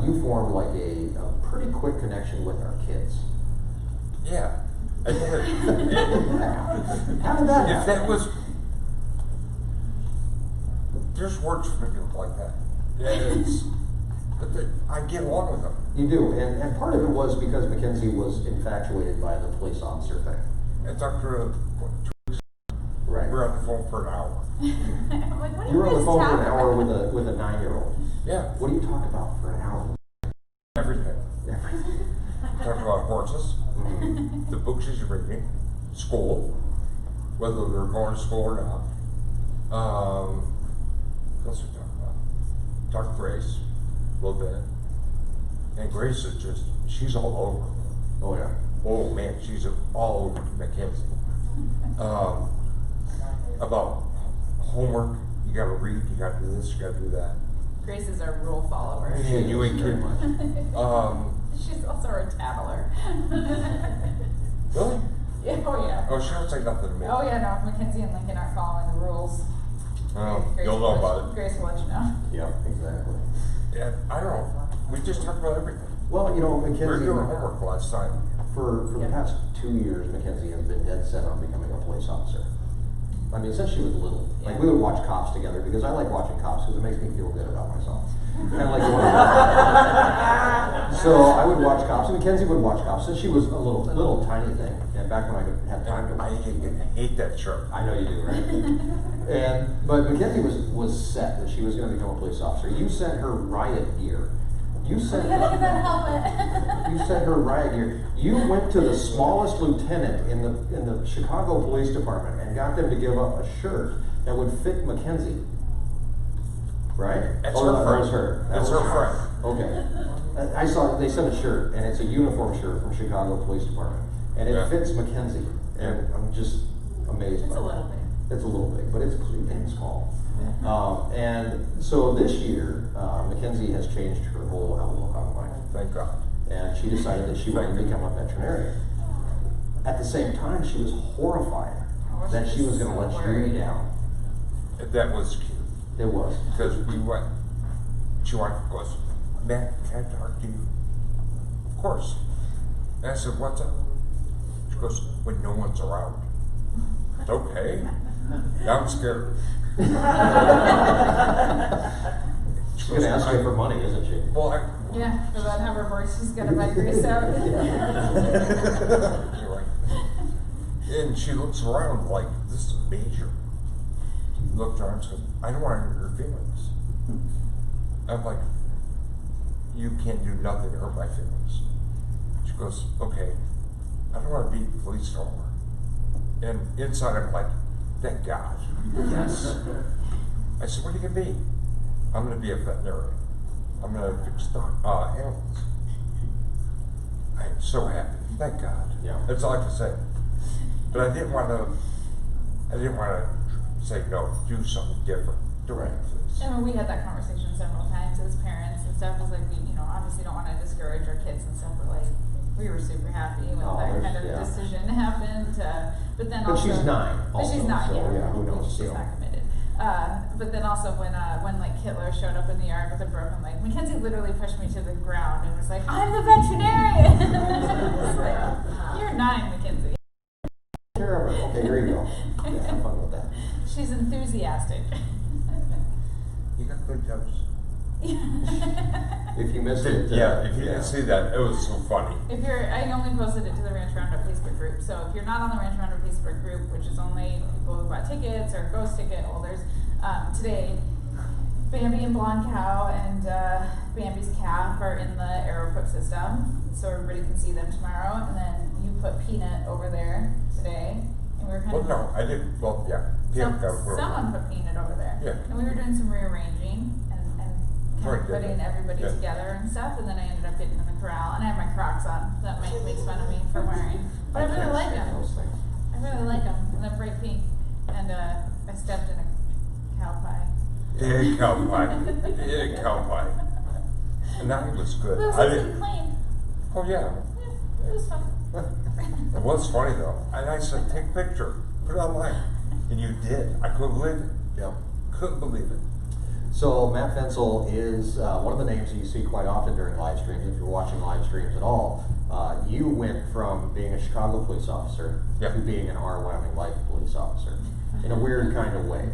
you formed like a pretty quick connection with our kids. Yeah. I did. How did that If happen? that was, there's words for people like that. I get along with them. You do, and part of it was because Mackenzie was infatuated by the police officer thing. I talked to her, Right. we were on the phone for an hour. I'm like, what do You were on the guys phone for talk an hour about? with a 9-year-old. Yeah, What do you talk about for an hour? everything. Everything. Talked about horses, the books she's reading, school, whether they're going to school or not. What else we talk about? Talk to Grace a little bit. And Grace is just, she's all over. Oh yeah. Oh man, she's all over Mackenzie. About homework, you gotta read, you gotta do this, you gotta do that. Grace is our rule follower. Yeah, you ain't kidding. She's also a tattler. Really? Yeah, oh yeah. Oh, she don't say nothing to me. Oh yeah, no, if Mackenzie and Lincoln aren't following the rules. Grace You'll know about it. Grace will let you know. Yeah, exactly. Yeah, I don't know. We just talk about everything. Well, We were Mackenzie, doing homework last time. for the past 2 years, Mackenzie has been dead set on becoming a police officer. I mean, since she was little, like we would watch Cops together because I like watching Cops because it makes me feel good about myself. Kind of like so I would watch Cops, and Mackenzie would watch Cops since she was a little tiny thing, and back when I could have time to. I hate that shirt. I know you do, right? But Mackenzie was set that she was going to become a police officer. You sent her riot gear. You sent Look at that helmet. you sent her riot gear. You went to the smallest lieutenant in the Chicago Police Department and got them to give up a shirt that would fit Mackenzie. Right? That's Oh, her that friend. was her. That That's was her friend. Okay. I saw they sent a shirt, and it's a uniform shirt from Chicago Police Department, and it Yeah. fits Mackenzie, and I'm just amazed It's by a that. little big. It's a little big, but it's small. And so this year, Mackenzie has changed her whole outlook on life, Thank God. and she decided that she wanted to become a veterinarian. At the same time, she was horrified Oh, that she she was was going to so let worried. you down. That was cute. It was. Because we went, she goes, Matt, can I talk to you? Of course. And I said, what's up? She goes, when no one's around. Okay. Now I'm scared. She's going to ask you for money, isn't she? Well, Yeah, for that hoverboard, she's gonna buy Grace out. You're right. And she looks around like, this is major. Looked around and said, I don't want to hurt your feelings. I'm like, you can't do nothing to hurt my feelings. She goes, okay, I don't want to be police no more. And inside I'm like, thank God. Yes. I said, what are you going to be? I'm going to be a veterinarian. I'm going to fix animals. I am so happy. Thank God. Yeah. That's all I can say. But I didn't want to say, no, do something different. Direct this. I mean, we had that conversation several times as parents and stuff. It's like we, obviously don't want to discourage our kids and stuff, but like we were super happy when Oh, that there's- kind of yeah. decision happened. But then But also, she's 9 But she's also, not. so, Yeah, yeah, who knows, She's so. not committed. But then also when like Hitler showed up in the yard with a broken leg, Mackenzie literally pushed me to the ground and was like, "I'm the veterinarian." Like, you're 9, Mackenzie. Okay, here you go. Yeah, have fun with that. She's enthusiastic. You got good jokes. If you missed it, If you didn't see that, it was so funny. I only posted it to the Ranch Roundup Facebook group. So if you're not on the Ranch Roundup Facebook group, which is only people who bought tickets or ghost ticket holders, today Bambi and Blonde Cow and Bambi's calf are in the AeroQuip system, so everybody can see them tomorrow. And then you put Peanut over there today, and we were kind Well, of. no, I didn't. Well, yeah. Someone put Peanut over there. Yeah. And we were doing some rearranging and kind of putting everybody together and stuff, and then I ended up getting in the corral, and I have my Crocs on. That makes fun of me for wearing. But I really like them. I really like them, and they're bright pink. And I stepped in a cow pie. Big cow pie. Big cow pie. And that was good. It was I nice didn't. and clean. Oh, yeah. Yeah, it was fun. It was funny, though. And I said, take a picture. Put it online. And you did. I couldn't believe it. Yep. Couldn't believe it. So Matt Fensel is one of the names that you see quite often during live streams. If you're watching live streams at all, you went from being a Chicago police officer to being an Our Wyoming Life police officer in a weird kind of way.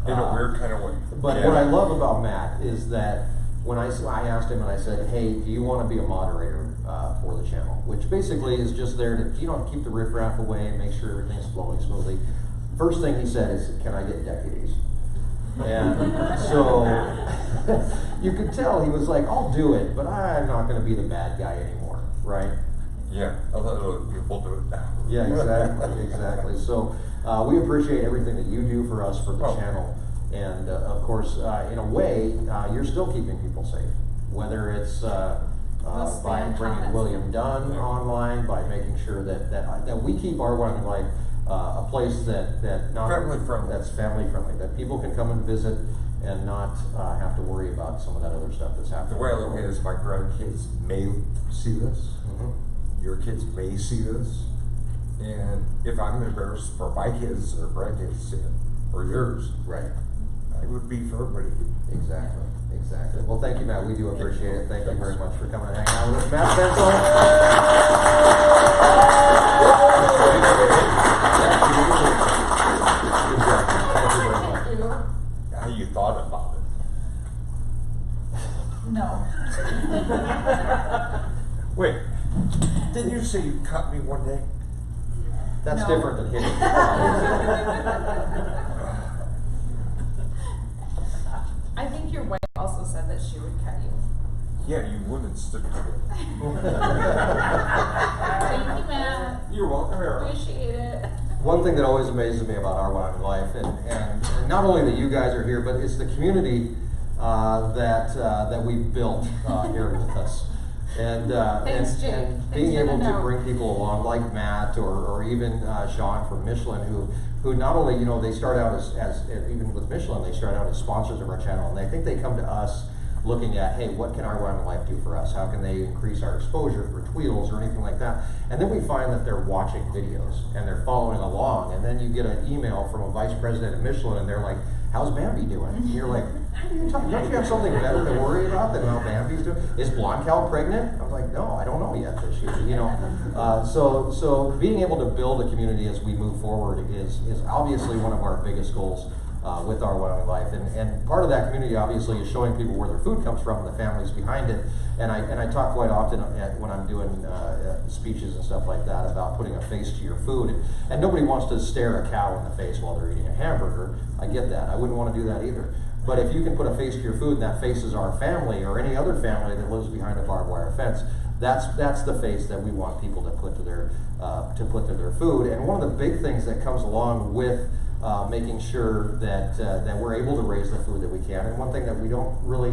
In a weird kind of way. But what I love about Matt is that when I asked him and I said, "Hey, do you want to be a moderator for the channel?" Which basically is just there to keep the riffraff away and make sure everything's flowing smoothly. First thing he said is, "Can I get deputies?" And so you could tell he was like, "I'll do it, but I'm not going to be the bad guy anymore," right? Yeah, a lot of people do it now. Yeah, exactly. So we appreciate everything that you do for us for the channel, and of course, in a way, you're still keeping people safe. Whether it's by bringing William Dunn online, by making sure that we keep Our Wyoming Life a place that's family friendly, that people can come and visit and not have to worry about some of that other stuff that's happening. The way I look at it is my grandkids may see this. Your kids may see this. And if I'm embarrassed for my kids or grandkids to see it, or yours, right, it would be for everybody. Exactly. Well, thank you, Matt. We do appreciate it. Thank you very much for coming and hanging out with us. Matt Fensel. How you thought about it? No. Wait, didn't you say you cut me one day? That's different than hitting. I think your wife also said that she would cut you. Yeah, you wouldn't stick to it. Thank you, Matt. You're welcome, Erin. Appreciate it. One thing that always amazes me about Our Wyoming Life, and not only that you guys are here, but it's the community that we've built here with us. And, Thanks, Jake. and being able to bring people along like Matt or even Sean from Michelin, who not only, they start out as even with Michelin, they start out as sponsors of our channel, and I think they come to us looking at, hey, what can Our Wyoming Life do for us? How can they increase our exposure for Tweels or anything like that? And then we find that they're watching videos and they're following along, and then you get an email from a vice president at Michelin and they're like, how's Bambi doing? And you're like, what are you talking? Don't you have something better to worry about than how Bambi's doing? Is Blonde Cow pregnant? I was like, no, I don't know yet this year. So being able to build a community as we move forward is obviously one of our biggest goals with Our Wyoming Life, and part of that community obviously is showing people where their food comes from and the families behind it. And I talk quite often when I'm doing speeches and stuff like that about putting a face to your food, and nobody wants to stare a cow in the face while they're eating a hamburger. I get that. I wouldn't want to do that either. But if you can put a face to your food and that face is our family or any other family that lives behind a barbed wire fence, that's the face that we want people to put to their food. And one of the big things that comes along with making sure that we're able to raise the food that we can, and one thing that we don't really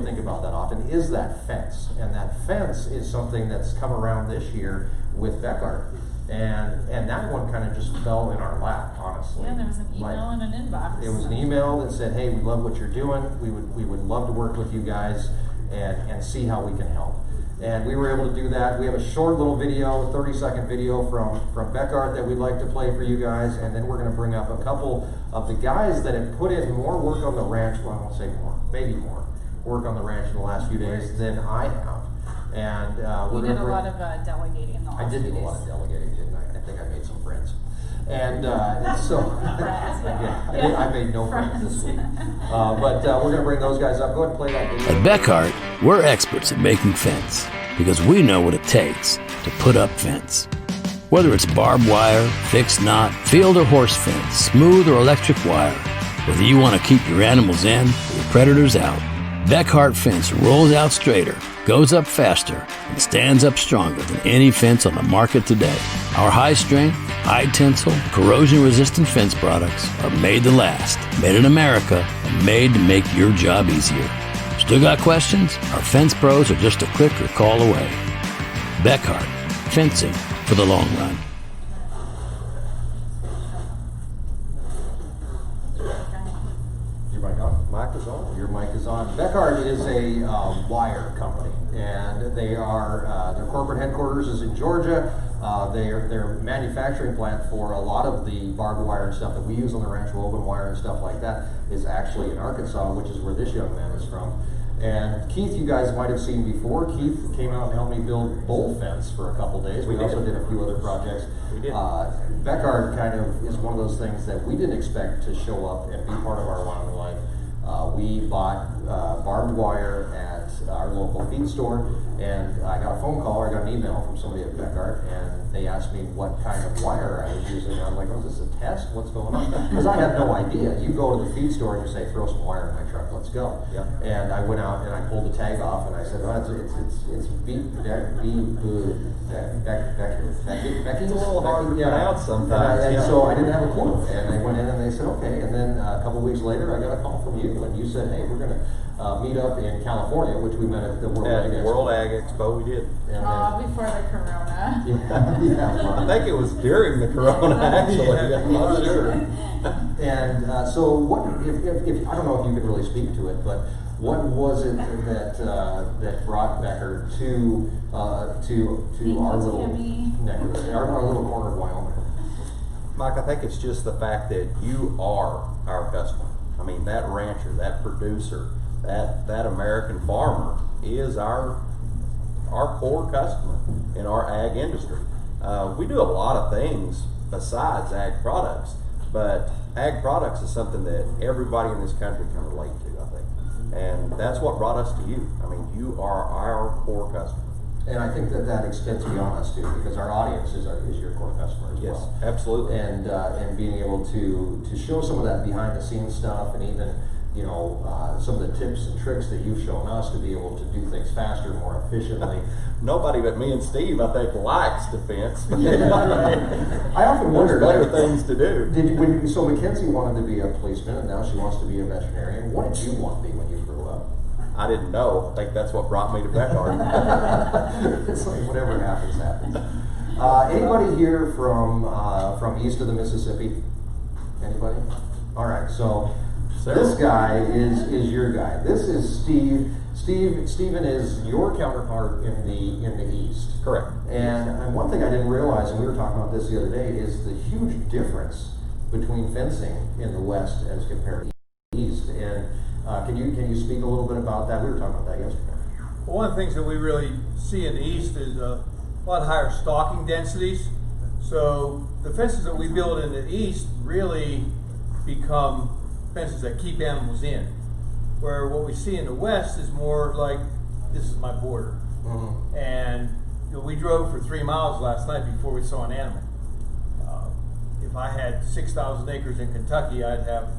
think about that often is that fence. And that fence is something that's come around this year with Bekaert. And that one kind of just fell in our lap, honestly. Yeah, there was an email and an inbox. It was an email that said, hey, we love what you're doing. We would love to work with you guys and see how we can help. And we were able to do that. We have a short little video, 30-second video from Bekaert that we'd like to play for you guys, and then we're going to bring up a couple of the guys that have put in more work on the ranch, well, I won't say more, maybe more, work on the ranch in the last few days than I have. And we're You going did to a lot of delegating in the I last did few do a days. lot of delegating, didn't I? I think I made some friends. And so, yeah, I made no friends this week. But we're going to bring those guys up. Go ahead and play that video. At Bekaert, we're experts at making fence because we know what it takes to put up fence. Whether it's barbed wire, fixed knot, field or horse fence, smooth or electric wire, whether you want to keep your animals in or your predators out, Bekaert fence rolls out straighter, goes up faster, and stands up stronger than any fence on the market today. Our high-strength, high-tensile, corrosion-resistant fence products are made to last, made in America, and made to make your job easier. Still got questions? Our fence pros are just a click or call away. Bekaert, fencing for the long run. Your mic on? Mic is on. Your mic is on. Bekaert is a wire company, and they are their corporate headquarters is in Georgia. Their manufacturing plant for a lot of the barbed wire and stuff that we use on the ranch, woven wire and stuff like that, is actually in Arkansas, which is where this young man is from. And Keith, you guys might have seen before. Keith came out and helped me build bull fence for a couple days. We also did a few other projects. We did. Bekaert kind of is one of those things that we didn't expect to show up and be part of our Wyoming Life. We bought barbed wire at our local feed store, and I got a phone call or I got an email from somebody at Bekaert, and they asked me what kind of wire I was using. I was like, oh, is this a test? What's going on? Because I had no idea. You go to the feed store and you say, throw some wire in my truck, let's go. Yeah. And I went out and I pulled the tag off and I said, oh, it's Becky. It's a little hard to pronounce sometimes. And so I didn't have a clue. And they went in and they said, okay. And then a couple weeks later, I got a call from you, and you said, hey, we're going to meet up in California, which we met at the World Ag Expo. World Ag Expo, we did. And then, Before the corona. yeah. I think it was during the corona, actually. I'm not sure. And so, what? If I don't know if you could really speak to it, but what was it that brought Bekaert to our little neck of the, our little corner of Wyoming? Mike, I think it's just the fact that you are our customer. I mean, that rancher, that producer, that American farmer is our core customer in our ag industry. We do a lot of things besides ag products, but ag products is something that everybody in this country can relate to, I think. And that's what brought us to you. I mean, you are our core customer. And I think that extends beyond us too, because our audience is your core customer as Yes, well. absolutely. And being able to show some of that behind the scenes stuff, and even some of the tips and tricks that you've shown us to be able to do things faster, more efficiently. Nobody but me and Steve, I think, likes defense. I often wonder, There's better things to do. So Mackenzie wanted to be a policeman, and now she wants to be a veterinarian. What did you want to be when you grew up? I didn't know. I think that's what brought me to Bekaert. It's like whatever happens, happens. Anybody here from east of the Mississippi? Anybody? All right. So this guy is your guy. This is Steve. Stephen is your counterpart in the east. Correct. And one thing I didn't realize, and we were talking about this the other day, is the huge difference between fencing in the west as compared to the east. And can you speak a little bit about that? We were talking about that yesterday. Well, one of the things that we really see in the east is a lot higher stalking densities. So the fences that we build in the east really become fences that keep animals in. Where what we see in the west is more like, this is my border. Mm-hmm. And we drove for 3 miles last night before we saw an animal. If I had 6,000 acres in Kentucky, I'd have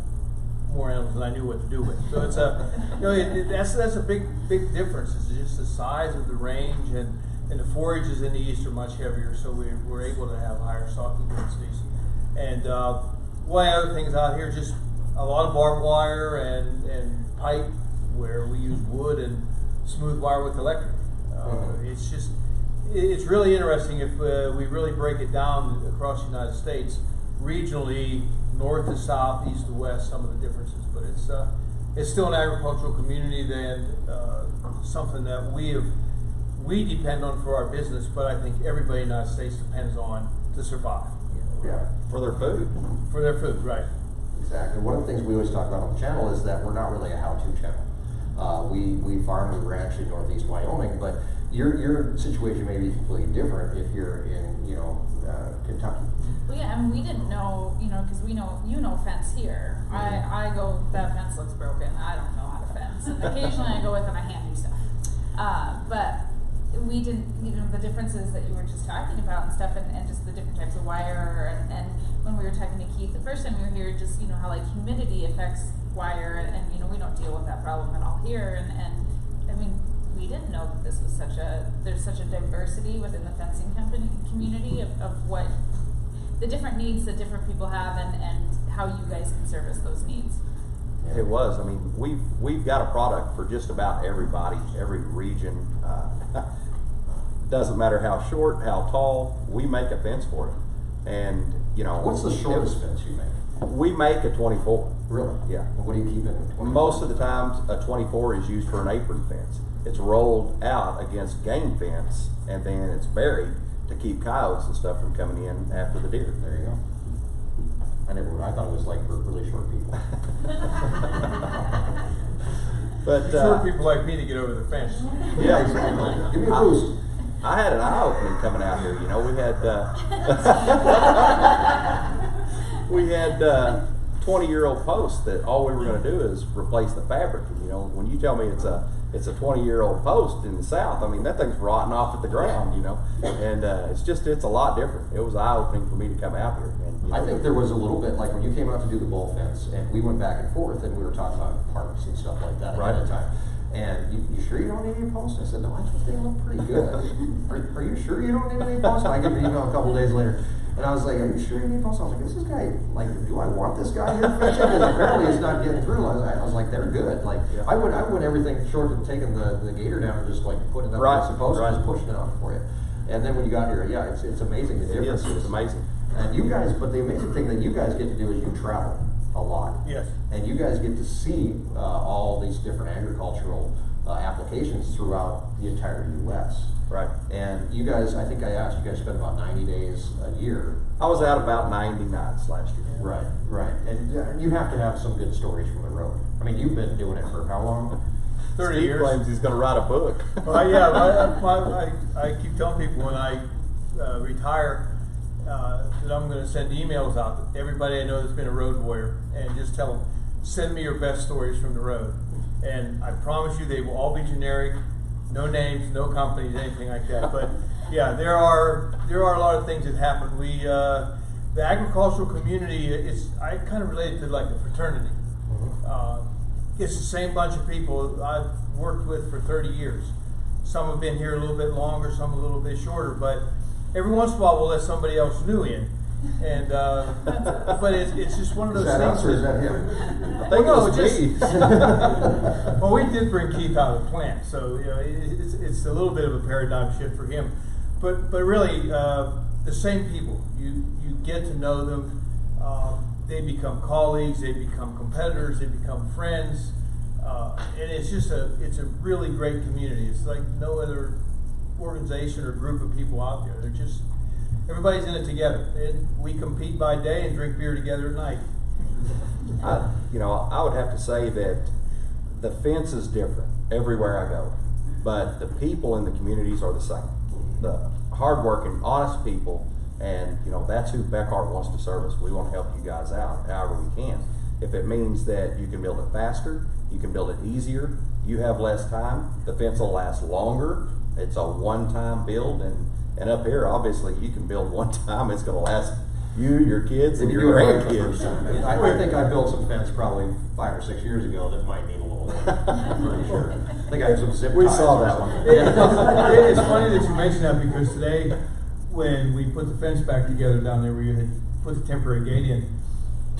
more animals than I knew what to do with. So it's that's a big difference. It's just the size of the range, and the forages in the east are much heavier, so we're able to have higher stalking densities. And one of the other things out here is just a lot of barbed wire and pipe, where we use wood and smooth wire with electric. It's really interesting if we really break it down across the United States, regionally, north to south, east to west, some of the differences. But it's still an agricultural community, and something that we have we depend on for our business, but I think everybody in the United States depends on to survive. Yeah, for their food. For their food, right. Exactly. One of the things we always talk about on the channel is that we're not really a how-to channel. We farm and ranch in Northeast Wyoming, but your situation may be completely different if you're in, Kentucky. Well, yeah, and we didn't know, because we know, fence here. I go, that fence looks broken, I don't know how to fence. And occasionally I go with and I hand you stuff. But we didn't, the differences that you were just talking about and stuff, and just the different types of wire, and when we were talking to Keith the first time we were here, just, how like humidity affects wire, and we don't deal with that problem at all here, and I mean, we didn't know that this was there's such a diversity within the fencing community of what the different needs that different people have, and how you guys can service those needs. It was. I mean, we've got a product for just about everybody, every region. Doesn't matter how short, how tall. We make a fence for it, and What's the shortest fence you make? We make a 24. Really? Yeah. And what do you keep in 24? Most of the times, a 24 is used for an apron fence. It's rolled out against game fence, and then it's buried to keep coyotes and stuff from coming in after the deer. There you go. I thought it was like for really short people. But short people like me to get over the fence. Yeah, exactly. Give me a boost. I had an eye opening coming out here. We had 20-year-old posts that all we were going to do is replace the fabric. And, when you tell me it's a 20-year-old post in the South, I mean, that thing's rotting off at the ground, and it's a lot different. It was eye-opening for me to come out here. And, I think there was a little bit, like when you came out to do the bull fence, and we went back and forth, and we were talking about parks and stuff like that right at the time. And you sure you don't need any posts? I said, no, I think they look pretty good. Are you sure you don't need any posts? And I get an email a couple days later, and I was like, are you sure you need posts? I was like, is this guy, do I want this guy here fishing? Because apparently it's not getting through. I was like, they're good. Yeah. I would everything short of taking the gator down and just putting it up right. as opposed to right. just pushing it out for you. And then when you got here, yeah, it's amazing the difference. It's amazing. And you guys, but the amazing thing that you guys get to do is you travel a lot. Yes. And you guys get to see all these different agricultural applications throughout the entire U.S. Right. And you guys, I think I asked, you guys spend about 90 days a year. I was out about 90 nights last year. Right, right. And you have to have some good stories from the road. I mean, you've been doing it for how long? 30 Steve years. claims he's going to write a book. I keep telling people when I retire that I'm going to send emails out to everybody I know that's been a road warrior, and just tell them, send me your best stories from the road. And I promise you they will all be generic, no names, no companies, anything like that. But yeah, there are a lot of things that happen. The agricultural community, I kind of relate it to like a fraternity. It's the same bunch of people I've worked with for 30 years. Some have been here a little bit longer, some a little bit shorter, but every once in a while we'll let somebody else new in. And but it's just one of those things. Is that us or is that him? I think it was me. Well, we did bring Keith out of the plant, so it's a little bit of a paradigm shift for him. But really, the same people. You get to know them. They become colleagues. They become competitors. They become friends. And it's a really great community. It's like no other organization or group of people out there. They're just everybody's in it together. And we compete by day and drink beer together at night. I would have to say that the fence is different everywhere I go, but the people in the communities are the same. The hardworking, honest people, and that's who Bekaert wants to service. We want to help you guys out however we can. If it means that you can build it faster, you can build it easier, you have less time, the fence will last longer. It's a one-time build, and up here, obviously, you can build one time. It's going to last you, your kids, and your grandkids. I think I built some fence probably 5 or 6 years ago that might need a little work. I'm pretty sure. I think I have some zip ties. We saw that one. It's funny that you mention that, because today, when we put the fence back together down there where you had put the temporary gate in,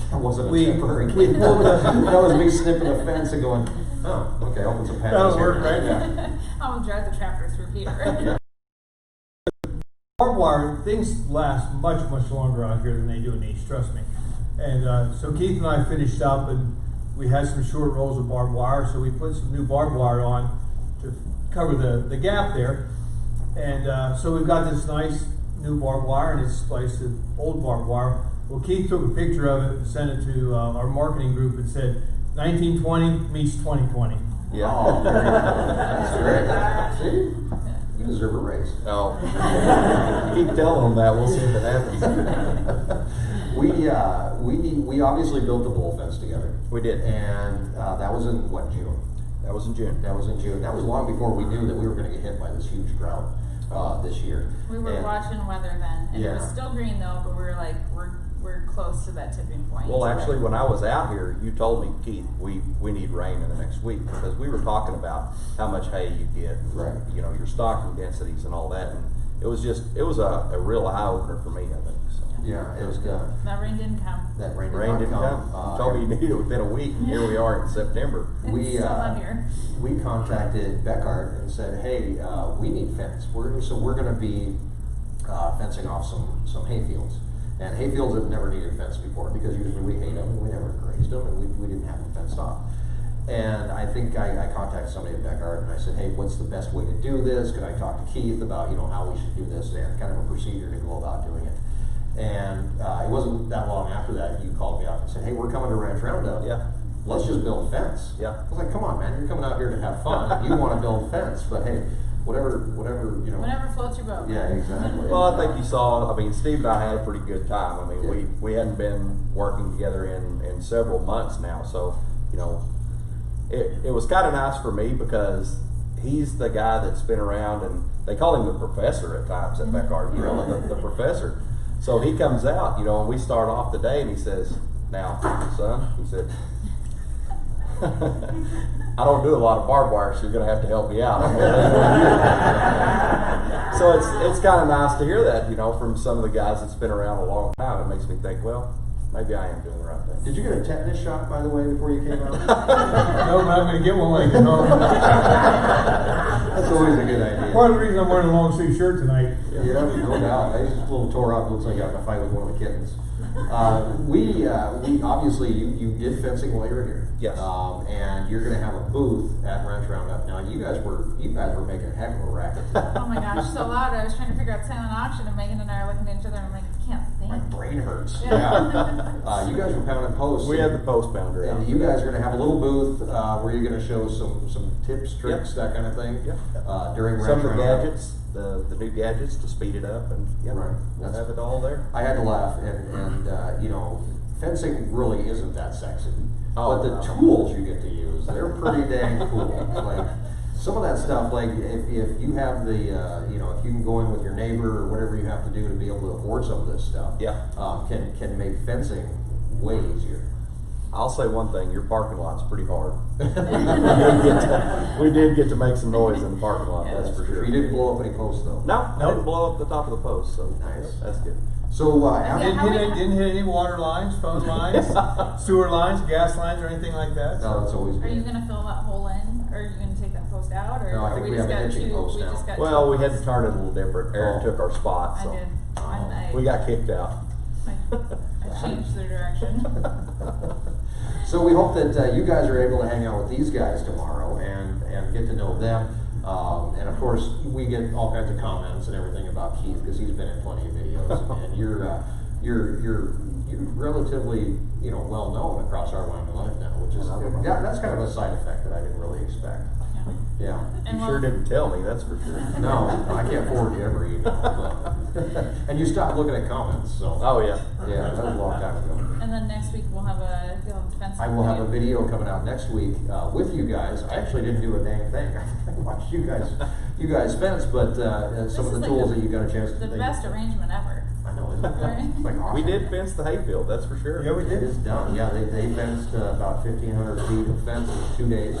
that wasn't a temporary gate. That was me snipping a fence and going, oh, okay, open some patches. That'll work, right? Yeah. I'll drive the tractor through here. Barbed wire, things last much, much longer out here than they do in the East, trust me. And so Keith and I finished up, and we had some short rolls of barbed wire, so we put some new barbed wire on to cover the gap there. And so we've got this nice new barbed wire, and it's spliced to old barbed wire. Well, Keith took a picture of it and sent it to our marketing group and said, 1920 meets 2020. Yeah. Oh, that's great. See? You deserve a raise. Oh. Keep telling them that, we'll see if it happens. We obviously built the bull fence together. We did. And that was in, what, June? That was in June. That was in June. That was long before we knew that we were gonna get hit by this huge drought, this year. We were And- watching weather then, and it was Yeah. still green though, but we were like, we're close to that tipping point. Well, actually, when I was out here, you told me, Keith, we need rain in the next week, because we were talking about how much hay you get, Right. you know, your stocking densities and all that, and it was a real eye opener for me, I think. So. Yeah, it was good. That rain didn't come. That rain did Rain not didn't come. You told me you needed it within a week, and here we are in September. We, Still not here. we contacted Bekaert and said, hey, we need fence. So we're gonna be fencing off some hay fields. And hay fields have never needed fence before, because usually we hate them and we never grazed them and we didn't have them fenced off. And I think I contacted somebody at Bekaert and I said, hey, what's the best way to do this? Could I talk to Keith about, you know, how we should do this and kind of a procedure to go about doing it? And it wasn't that long after that you called me up and said, hey, we're coming to Ranch Roundup. Yeah. Let's just build a fence. Yeah. I was like, come on, man, you're coming out here to have fun. You want to build a fence, but hey, whatever, you know. Whatever floats your boat. Yeah, exactly. Well, I think you saw, I mean, Steve and I had a pretty good time. I mean, Yeah. we hadn't been working together in several months now, so, you know, it was kind of nice for me because he's the guy that's been around, and they call him the professor at times at Bekaert, you know, the professor. So he comes out, you know, and we start off the day and he says, now, son, he said, I don't do a lot of barbed wire, so you're going to have to help me out. So it's kind of nice to hear that, you know, from some of the guys that's been around a long time. It makes me think, well, maybe I am doing the right thing. Did you get a tetanus shot, by the way, before you came out? No, I'm not going to get one when I get home. That's always a good idea. Part of the reason I'm wearing a long sleeve shirt tonight. Yeah, no doubt. It's just a little tore up. Looks like I got in a fight with one of the kittens. We obviously you did fencing while you were here. Yes. And you're going to have a booth at Ranch Roundup. Now you guys were making a heck of a racket. Oh my gosh, so loud. I was trying to figure out silent auction, and Megan and I are looking at each other and I'm like, I can't think. My brain hurts. Yeah. Yeah. You guys were pounding posts. We had the post pounder out. And you guys are going to have a little booth where you're going to show some tips, tricks, that kind of thing. Yep. During Some Ranch of the Roundup. gadgets, the new gadgets to speed it up, and yeah, Right. we'll have it all there. I had to laugh, and you know, fencing really isn't that sexy. Oh, but the no. tools you get to use, they're pretty dang cool. Like some of that stuff, like if you have the, you know, if you can go in with your neighbor or whatever you have to do to be able to afford some of this stuff, Yeah. Can make fencing way easier. I'll say one thing, your parking lot's pretty hard. we did get to make some noise in the parking lot, that's for sure. You didn't blow up any posts though. No, I didn't blow up the top of the post, so Nice. that's good. So after, Didn't hit any water lines, phone lines, sewer lines, gas lines, or anything like that. no, that's always Are you good. gonna fill that hole in, or are you gonna take that post out, or No, I or think we just have a got hitching two? post We now. just got Well, two we had to posts. turn it a little different. Aaron took our spot, so I did. we got kicked out. I changed the direction. So we hope that you guys are able to hang out with these guys tomorrow and get to know them. And of course, we get all kinds of comments and everything about Keith because he's been in plenty of videos. And you're relatively, you know, well known across Our Wyoming Life now, which is that's kind of a side effect that I didn't really expect. Yeah. And You sure we'll- didn't tell me, that's for sure. No, I can't forward you every email. But, and you stopped looking at comments, so. Oh, yeah. Yeah, that was a long time ago. And then next week we'll have a defense. I will have a video coming out next week with you guys. I actually didn't do a dang thing. I watched you guys fence, but some of the tools that you got a chance to The take. best arrangement ever. I know, isn't it? Right. It's like awesome. We did fence the hayfield, that's for sure. Yeah, we did. It's done. Yeah, they fenced about 1,500 feet of fence in 2 days.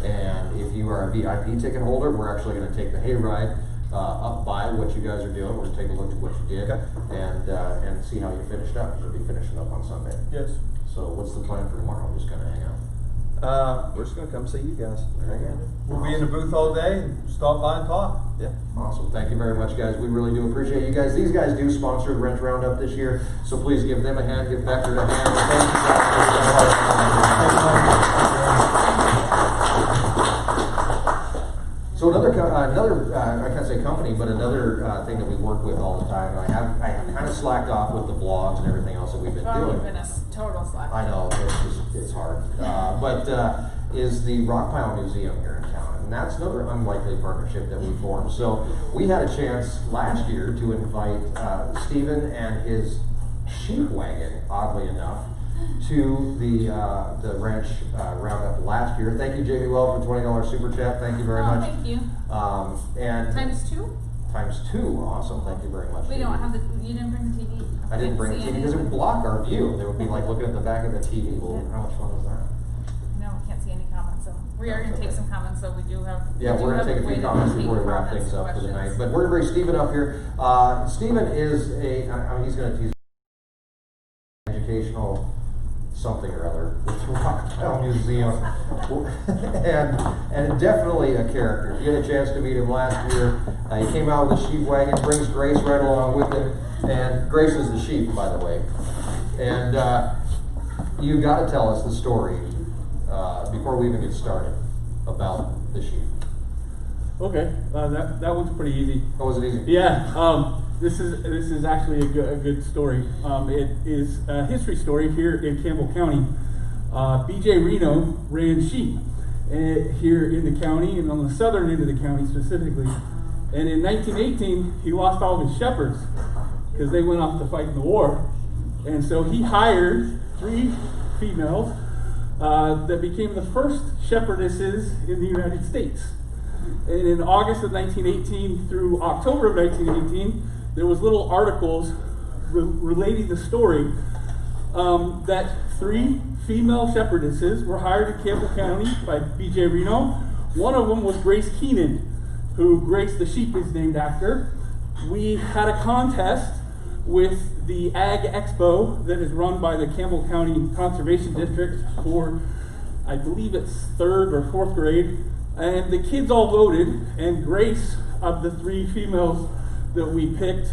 And if you are a VIP ticket holder, we're actually going to take the hayride up by what you guys are doing. We're going to take a look at what you did and see how you finished up. You'll be finishing up on Sunday. Yes. So what's the plan for tomorrow? Just kind of hang out. We're just gonna come see you guys. We'll be in the booth all day and stop by and talk. Yeah. Awesome. Thank you very much, guys. We really do appreciate you guys. These guys do sponsor the Ranch Roundup this year, so please give them a hand, give Bekaert a hand. Thank you guys. So So another I can't say company, but another thing that we work with all the time, and I kind of slacked off with the blogs and everything else that we've been Oh, doing. you've been a total slack. I know, it's hard. Is the Rockpile Museum here in town. And that's another unlikely partnership that we formed. So we had a chance last year to invite Stephen and his sheep wagon, oddly enough, to the ranch roundup last year. Thank you, Jamie Well, for $20 super chat. Thank you very Oh, much. thank you. And Times two? times 2, awesome. Thank you very much. We don't have you didn't bring the TV? I didn't bring the See TV any because it of would block our view. They would be like looking at the back of the TV. Well, how much fun is that? No, we can't see any comments, so we are gonna take some comments, so we do have. Yeah, we're gonna take a few comments before we wrap things up for the night. But we're gonna bring Stephen up here. Stephen is he's an educational something or other with the Rockpile Museum, and definitely a character. If you had a chance to meet him last year, he came out with a sheep wagon, brings Grace right along with him, and Grace is the sheep, by the way. And you got to tell us the story before we even get started about the sheep. Okay, that one's pretty easy. Oh, was it easy? Yeah, this is actually a good story. It is a history story here in Campbell County. B.J. Reno ran sheep here in the county and on the southern end of the county specifically. And in 1918, he lost all his shepherds because they went off to fight in the war. And so he hired 3 females that became the first shepherdesses in the United States. And in August of 1918 through October of 1918, there was little articles relating the story that 3 female shepherdesses were hired in Campbell County by B.J. Reno. One of them was Grace Keenan, who Grace the sheep is named after. We had a contest with the Ag Expo that is run by the Campbell County Conservation District for, I believe it's 3rd or 4th grade. And the kids all voted, and Grace, of the 3 females that we picked,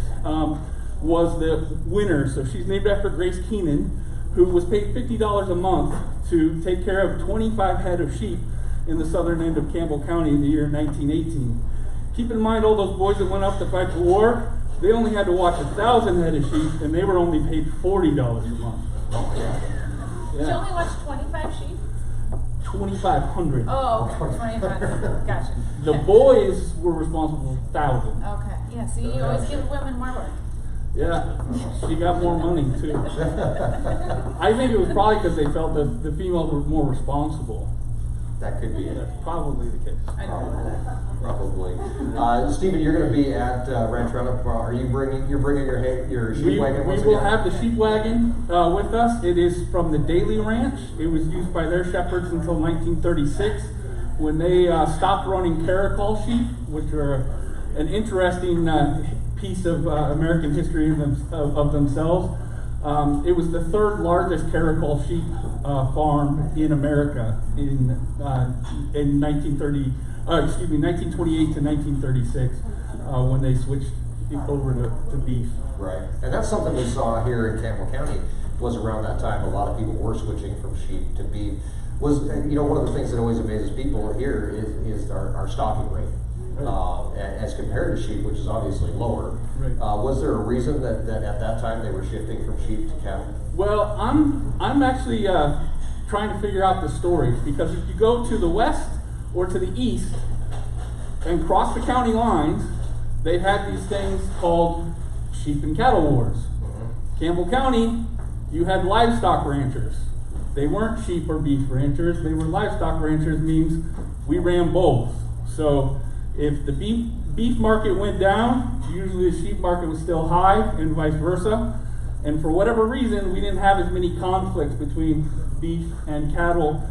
was the winner. So she's named after Grace Keenan, who was paid $50 a month to take care of 25 head of sheep in the southern end of Campbell County in the year 1918. Keep in mind, all those boys that went up to fight the war, they only had to watch 1,000 head of sheep, and they were only paid $40 a month. Oh, yeah. Did you only watch 25 sheep? 2,500. Oh, okay, 2,500. Gotcha. The boys were responsible for 1,000. Okay, yeah, see, you always give women more work. Yeah, she got more money too. I think it was probably because they felt that the females were more responsible. That could be it. That's probably the case. I know that. Probably. Stephen, you're going to be at Ranch Roundup. Are you bringing your sheep wagon? We will have the sheep wagon with us. It is from the Daly Ranch. It was used by their shepherds until 1936, when they stopped running caracol sheep, which are an interesting piece of American history of themselves. It was the 3rd largest caracol sheep farm in America in 1928 to 1936 when they switched over to beef. Right, and that's something we saw here in Campbell County. Was around that time a lot of people were switching from sheep to beef. Was one of the things that always amazes people here is our stocking rate. As compared to sheep, which is obviously lower. Right. Was there a reason that at that time they were shifting from sheep to cattle? Well, I'm actually trying to figure out the story, because if you go to the west or to the east and cross the county lines, they've had these things called sheep and cattle wars. Mm-hmm. Campbell County, you had livestock ranchers. They weren't sheep or beef ranchers, they were livestock ranchers, means we ran both. So if the beef market went down, usually the sheep market was still high, and vice versa. And for whatever reason, we didn't have as many conflicts between beef and cattle,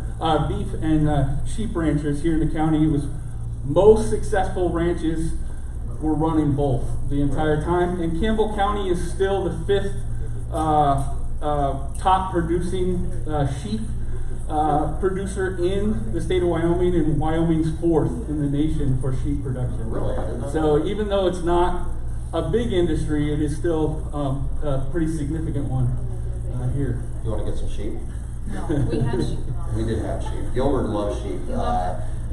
beef and sheep ranchers here in the county. It was most successful ranches were running both the entire time. And Campbell County is still the 5th top producing sheep producer in the state of Wyoming, and Wyoming's 4th in the nation for sheep production. Really? I didn't know. So even though it's not a big industry, it is still a pretty significant one here. You want to get some sheep? No, we had sheep. We did have sheep. Gilbert loves sheep.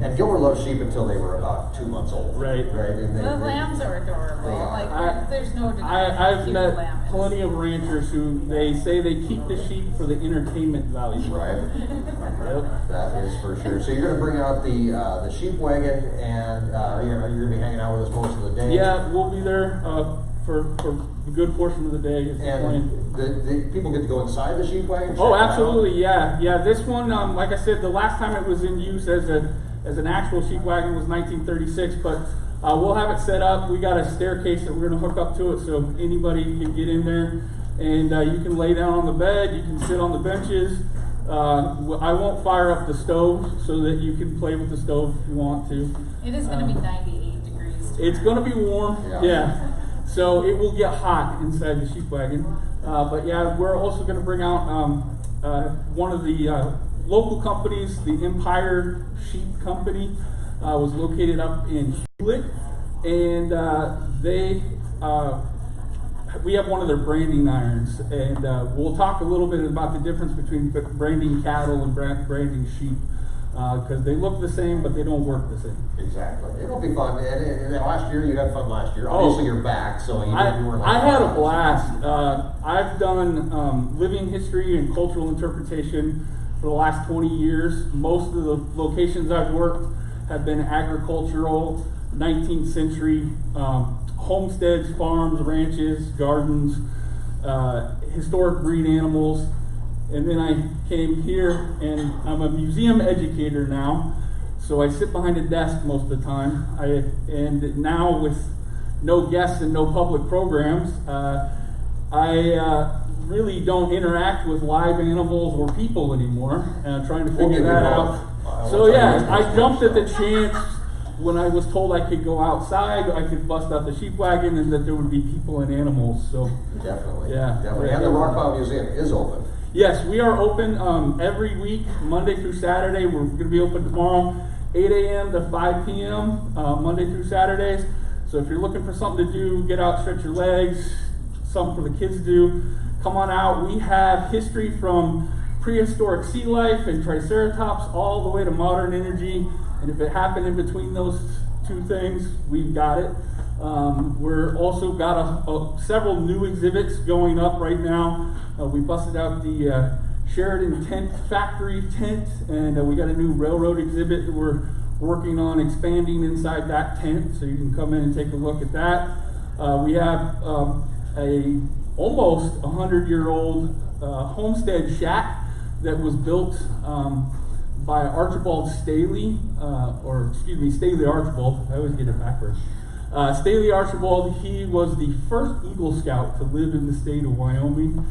And Gilbert loved sheep until they were about 2 months old. Right. And The lambs are adorable. They are. Like, there's no denying how I've cute met a lamb is. plenty of ranchers who they say they keep the sheep for the entertainment value. Right. Yep. That is for sure. So you're going to bring out the sheep wagon, and you're going to be hanging out with us most of the day. Yeah, we'll be there for a good portion of the day. Is the plan. And the people get to go inside the sheep wagon? Oh, check it out? absolutely, yeah. Yeah, this one, like I said, the last time it was in use as an actual sheep wagon was 1936, but we'll have it set up. We got a staircase that we're going to hook up to it so anybody can get in there, and you can lay down on the bed, you can sit on the benches. I won't fire up the stove so that you can play with the stove if you want to. It is going to be 98 degrees. It's going to be warm, yeah. So it will get hot inside the sheep wagon. But yeah, we're also going to bring out one of the local companies, the Empire Sheep Company, was located up in Hewlett, and we have one of their branding irons, and we'll talk a little bit about the difference between branding cattle and branding sheep, because they look the same, but they don't work the same. Exactly. It'll be fun. And last year, you had fun last year. Obviously, you're back, so you weren't like I had a blast. I've done living history and cultural interpretation for the last 20 years. Most of the locations I've worked have been agricultural, 19th century, homesteads, farms, ranches, gardens, historic breed animals. And then I came here, and I'm a museum educator now, so I sit behind a desk most of the time. And now with no guests and no public programs, I really don't interact with live animals or people anymore, trying to figure that out. So yeah, I jumped at the chance when I was told I could go outside, I could bust out the sheep wagon, and that there would be people and animals. So definitely, yeah, definitely. And the Rockpile Museum is open. Yes, we are open every week, Monday through Saturday. We're going to be open tomorrow, 8 a.m. to 5 p.m., Monday through Saturdays. So if you're looking for something to do, get out, stretch your legs, something for the kids to do, come on out. We have history from prehistoric sea life and Triceratops all the way to modern energy. And if it happened in between those two things, we've got it. We're also got several new exhibits going up right now. We busted out the Sheridan Tent Factory tent, and we got a new railroad exhibit that we're working on expanding inside that tent, so you can come in and take a look at that. We have a almost 100-year-old homestead shack that was built by Archibald Staley, Staley Archibald. I always get it backwards. Staley Archibald, he was the first Eagle Scout to live in the state of Wyoming.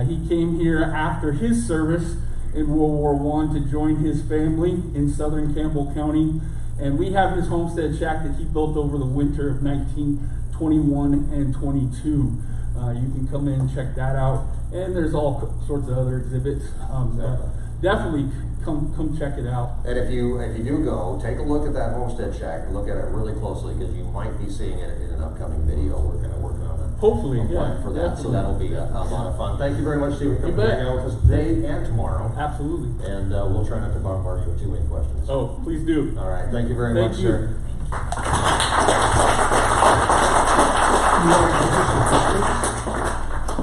He came here after his service in World War I to join his family in southern Campbell County. And we have his homestead shack that he built over the winter of 1921 and 22. You can come in and check that out. And there's all sorts of other exhibits. Definitely come check it out. And if you do go, take a look at that homestead shack and look at it really closely, because you might be seeing it in an upcoming video. We're kind of working on it. Hopefully, for that. Definitely. So that'll be a lot of fun. Thank you very much, Steve, for You coming bet. hang out with us today and tomorrow. Absolutely. And we'll try not to bombard you with too many questions. Oh, please do. All right. Thank you very Thank much, you. sir.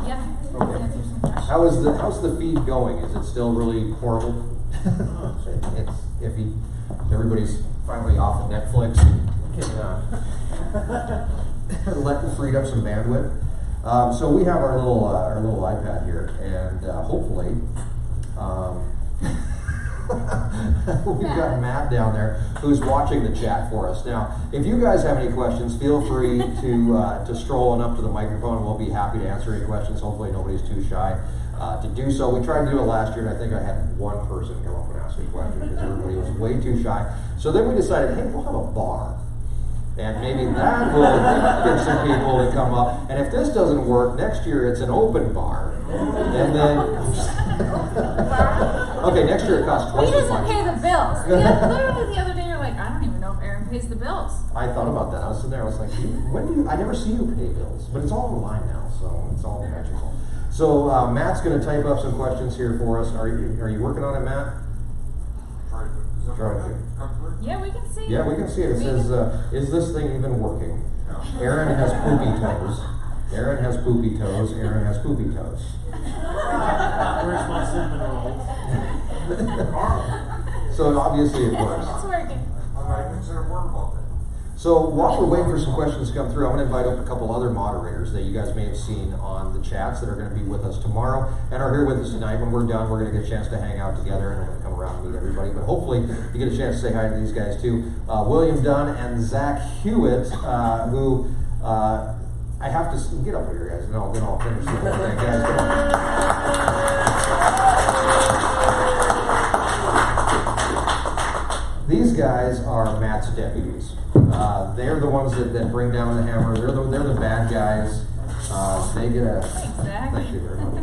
Yeah. Okay. Answer some questions. How's the feed going? Is it still really horrible? It's iffy. Everybody's finally off of Netflix and can freed up some bandwidth. So we have our little iPad here, and hopefully we've got Matt down there who's watching the chat for us. Now, if you guys have any questions, feel free to stroll on up to the microphone. We'll be happy to answer any questions. Hopefully nobody's too shy to do so. We tried to do it last year, and I think I had one person come up and ask me a question because everybody was way too shy. So then we decided, hey, we'll have a bar. And maybe that will get some people to come up. And if this doesn't work, next year it's an open bar. And then, okay, next year it costs twice He as doesn't much. pay the bills. Literally the other day you're like, I don't even know if Erin pays the bills. I thought about that. I was sitting there, I was like, I never see you pay bills. But it's all online now, so it's all magical. So Matt's going to type up some questions here for us. Are you working on it, Matt? Trying to Yeah, we can see. Yeah, we can see it. It says, is this thing even working? Erin has poopy toes. Erin has poopy toes. Erin has poopy toes. Where's my cinnamon rolls? So obviously it works. It's working. So while we're waiting for some questions to come through, I'm going to invite up a couple other moderators that you guys may have seen on the chats that are going to be with us tomorrow and are here with us tonight. When we're done, we're going to get a chance to hang out together and we're going to come around and meet everybody. But hopefully you get a chance to say hi to these guys too. William Dunn and Zach Hewitt, who I have to get up here, guys, and then I'll finish the whole thing, guys. Come on. These guys are Matt's deputies. They're the ones that bring down the hammer. They're the bad guys. They get a thank you very much.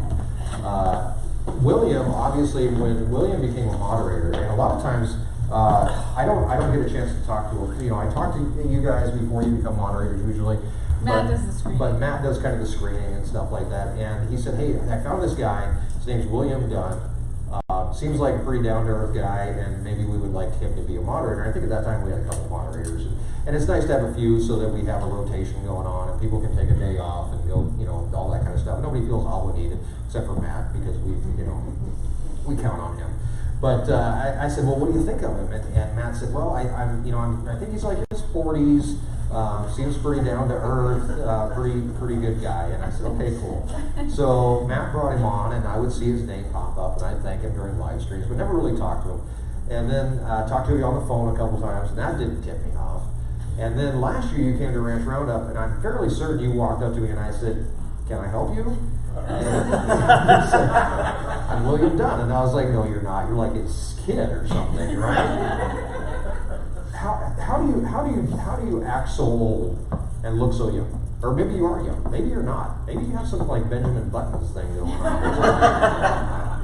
William, obviously, when William became a moderator, and a lot of times I don't get a chance to talk to him. You know, I talk to you guys before you become moderators usually. Matt does the screening. But Matt does kind of the screening and stuff like that. And he said, hey, I found this guy. His name's William Dunn. Seems like a pretty down-to-earth guy, and maybe we would like him to be a moderator. I think at that time we had a couple moderators. And it's nice to have a few so that we have a rotation going on and people can take a day off and go, you know, all that kind of stuff. Nobody feels obligated except for Matt because we count on him. But I said, well, what do you think of him? And Matt said, well, I think he's like in his 40s. Seems pretty down to earth, pretty good guy. And I said, okay, cool. So Matt brought him on, and I would see his name pop up, and I'd thank him during live streams, but never really talked to him. And then talked to him on the phone a couple times, and that didn't tip me off. And then last year you came to Ranch Roundup, and I'm fairly certain you walked up to me and I said, can I help you? And he said, I'm William Dunn. And I was like, no, you're not. You're like his kid or something, right? How do you act so old and look so young? Or maybe you are young. Maybe you're not. Maybe you have something like Benjamin Button's thing going on.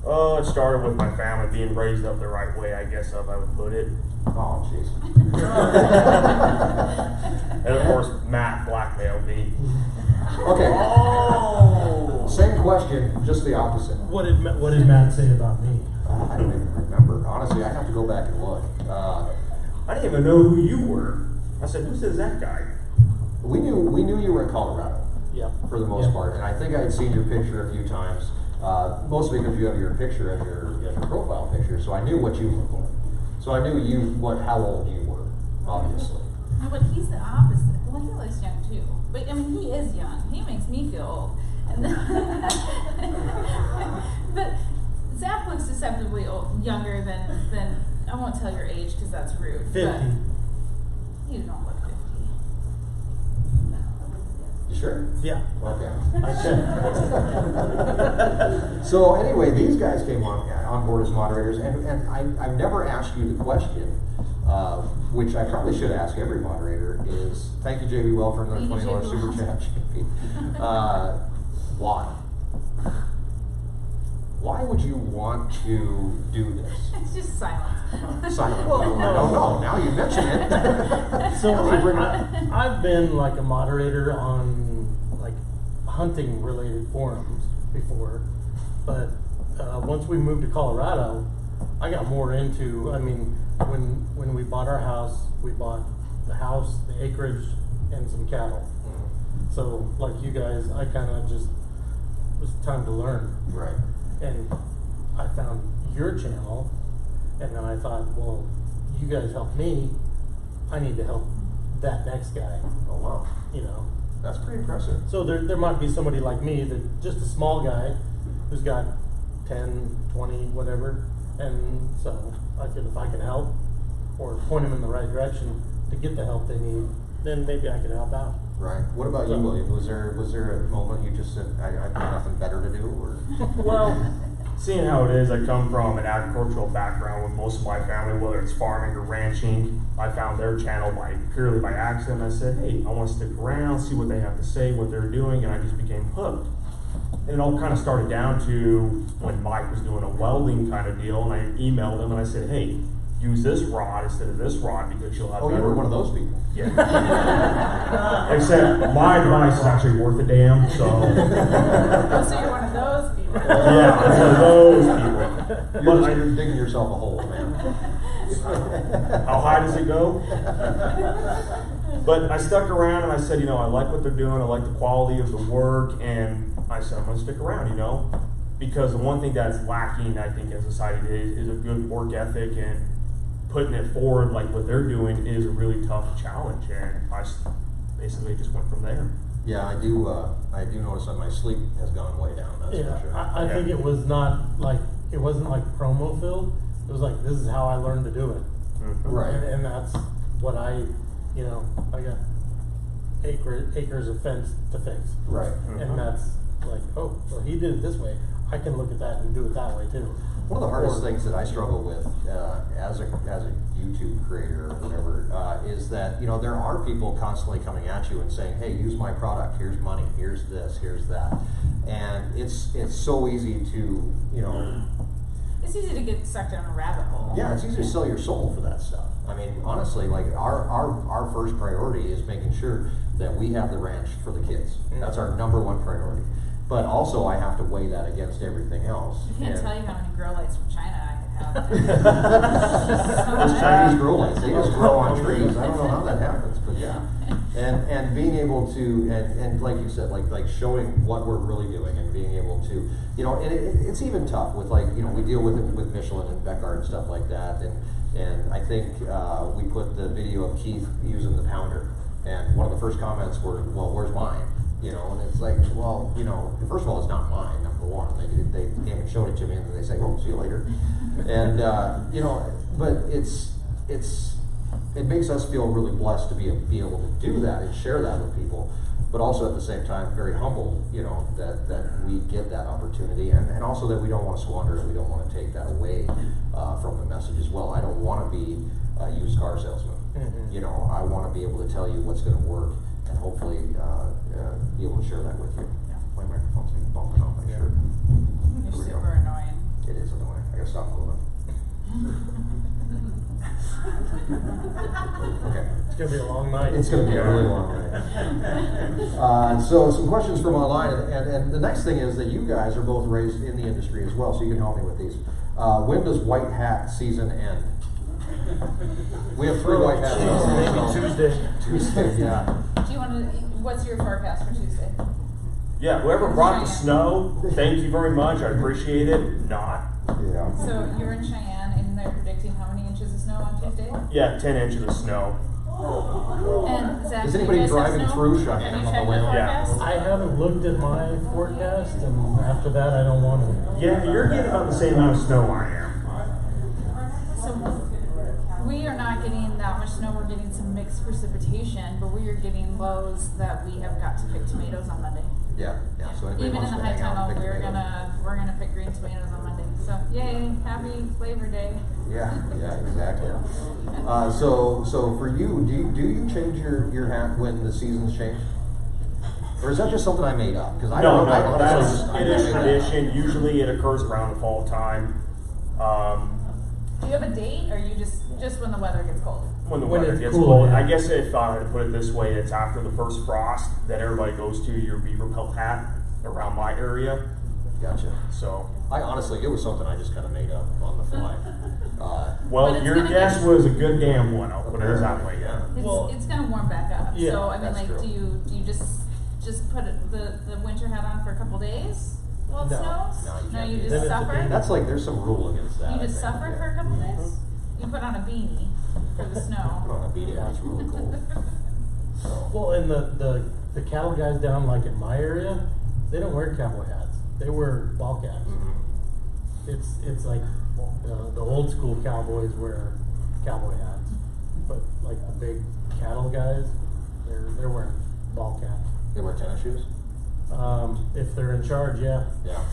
Oh, it started with my family being raised up the right way, I guess I would put it. Oh, jeez. And of course, Matt blackmailed me. Okay. Oh. Same question, just the opposite. What did Matt say about me? I don't even remember. Honestly, I have to go back and look. I didn't even know who you were. I said, who says that guy? We knew you were in Colorado. Yeah. For the most part, and I think I had seen your picture a few times. Mostly because you have your picture as your profile picture, so I knew what you looked like. So I knew how old you were, obviously. No, but he's the opposite. Well, he looks young too. But I mean, he is young. He makes me feel old. And but Zach looks deceptively younger than I won't tell your age because that's rude. 50. But you don't look 50. You sure? Yeah. Okay. I said. So anyway, these guys came on board as moderators, and I've never asked you the question, which I probably should ask every moderator, is, thank you, JB Well, for another $20 super chat, JB. Why? Why would you want to do this? It's just silence. Silent. Well, I don't know. Now you mention it. So I've been like a moderator on like hunting related forums before, but once we moved to Colorado, I got more into, I mean, when we bought our house, we bought the house, the acreage, and some cattle. Mm-hmm. So like you guys, I kind of just, it was time to learn. Right. And I found your channel, and then I thought, well, you guys helped me, I need to help that next guy. Oh, wow. You know. That's pretty impressive. So there might be somebody like me, that just a small guy who's got 10, 20, whatever, and so if I can help or point them in the right direction to get the help they need, then maybe I can help out. Right. What about you, William? Was there a moment you just said, I've got nothing better to do? Or? Well, seeing how it is, I come from an agricultural background with most of my family, whether it's farming or ranching. I found their channel purely by accident. I said, hey, I want to stick around, see what they have to say, what they're doing, and I just became hooked. And it all kind of started down to when Mike was doing a welding kind of deal, and I emailed him and I said, hey, use this rod instead of this rod because you'll have better. Oh, you were one of those people. Yeah. Except my advice is actually worth a damn, so. Oh, so you're one of those people. Yeah, I'm one of those people. You're digging yourself a hole, man. How high does it go? But I stuck around and I said, I like what they're doing. I like the quality of the work, and I said I'm going to stick around, because the one thing that's lacking, I think, in society today is a good work ethic, and putting it forward like what they're doing is a really tough challenge, and I basically just went from there. Yeah, I do notice that my sleep has gone way down, that's for sure. I think it was not like, it wasn't like promo filled. It was like, this is how I learned to do it. Mm-hmm. Right. And that's what I got acres of fence to fix. Right. Mm-hmm. And that's like, oh, well, he did it this way. I can look at that and do it that way too. One of the hardest things that I struggle with as a YouTube creator or whatever is that there are people constantly coming at you and saying, "Hey, use my product. Here's money. Here's this. Here's that," and it's so easy to It's easy to get sucked down a rabbit hole. Yeah, it's easy to sell your soul for that stuff. I mean, honestly, like our first priority is making sure that we have the ranch for the kids. That's our number one priority. But also, I have to weigh that against everything else. I can't tell you how many grow lights from China I could have. Those Chinese grow lights, they just grow on trees. I don't know how that happens, but yeah. And being able to, and like you said, like showing what we're really doing and being able to, and it's even tough with we deal with Michelin and Bekaert and stuff like that. And I think we put the video of Keith using the pounder. And one of the first comments were, "Well, where's mine?" And it's like, well, first of all, it's not mine, number one. They came and showed it to me, and then they say, "Well, see you later." And but it makes us feel really blessed to be able to do that and share that with people, but also at the same time very humbled, that we get that opportunity, and also that we don't want to squander it. We don't want to take that away from the message as well. I don't want to be a used car salesman. Mm-hmm. I want to be able to tell you what's going to work, and hopefully be able to share that with you. Yeah. My microphone's being bumping off my shirt. You're super annoying. It is annoying. I gotta stop moving. Okay. It's gonna be a long night. It's gonna be a really long night. So some questions from online, and the next thing is that you guys are both raised in the industry as well, so you can help me with these. When does white hat season end? We have 3 white hats. Maybe Tuesday. Tuesday, yeah. Do you want to? What's your forecast for Tuesday? Yeah, whoever brought the snow, thank you very much. I appreciate it. Not. Yeah. So you're in Cheyenne, and they're predicting how many inches of snow on Tuesday? Yeah, 10 inches of snow. And Zach, Is do you anybody guys have driving snow? through Have Cheyenne you on checked the way home? forecast? I haven't looked at my forecast, and after that, I don't want to. Yeah, you're getting about the same amount of snow I am. So we are not getting that much snow. We're getting some mixed precipitation, but we are getting lows that we have got to pick tomatoes on Monday. Yeah. So anybody Even in wants the to high hang out and tunnel, pick we're tomatoes. gonna pick green tomatoes on Monday. So yay, happy Labor Day. Yeah, exactly. So for you, do you change your hat when the seasons change? Or is that just something I made up? Because I don't know. It is tradition. Usually it occurs around the fall time. Do you have a date, or you just when the weather gets cold? When the weather gets cold. I guess if I had to put it this way, it's after the first frost that everybody goes to your beaver pelt hat around my area. Gotcha. So it was something I just kind of made up on the fly. Well, your guess was a good damn one. I'll put it that way. Yeah. It's gonna warm back up. Yeah, so I mean, that's true. do you just put the winter hat on for a couple days while it snows? No, you just suffer. That's there's some rule against that. You just suffer for a couple days. You put on a beanie for the snow. Put on a beanie. That's really cool. Well, and the cattle guys down like in my area, they don't wear cowboy hats. They wear ball caps. Mm-hmm. It's like the old school cowboys wear cowboy hats, but like the big cattle guys, they're wearing ball caps. They wear tennis shoes? If they're in charge, yeah. Yeah.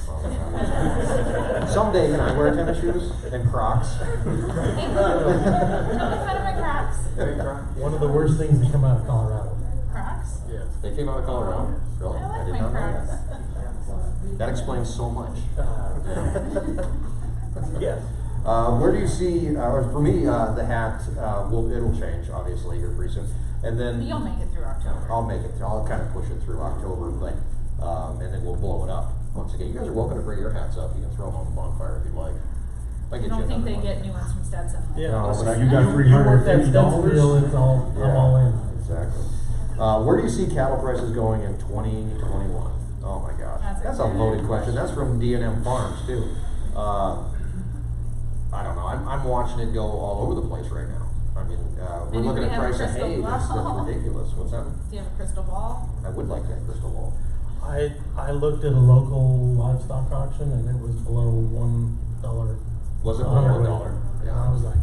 Someday can I wear tennis shoes and Crocs? Don't make fun of my Crocs. One of the worst things to come out of Colorado. Crocs? Yes. They came out of Colorado. Really? I like did my not know Crocs. that. That explains so much. Yes. Where do you see, for me, the hat, it'll change, obviously, here pretty soon. And then You'll make it through October. I'll make it. I'll kind of push it through October, but and then we'll blow it up once again. You guys are welcome to bring your hats up. You can throw them on the bonfire if you'd like. I don't think they get new ones from Stetson. Yeah. No, so but you you got work that Stetson deal, it's all, I'm all in. Exactly. Where do you see cattle prices going in 2021? Oh my gosh, that's a loaded question. That's from D&M Farms too. I don't know. I'm watching it go all over the place right now. I mean, we're looking at price of hay. That's ridiculous. What's that? Do you have a crystal ball? I would like that crystal ball. I looked at a local livestock auction and it was below $1. Was it below $1? Yeah. I was like,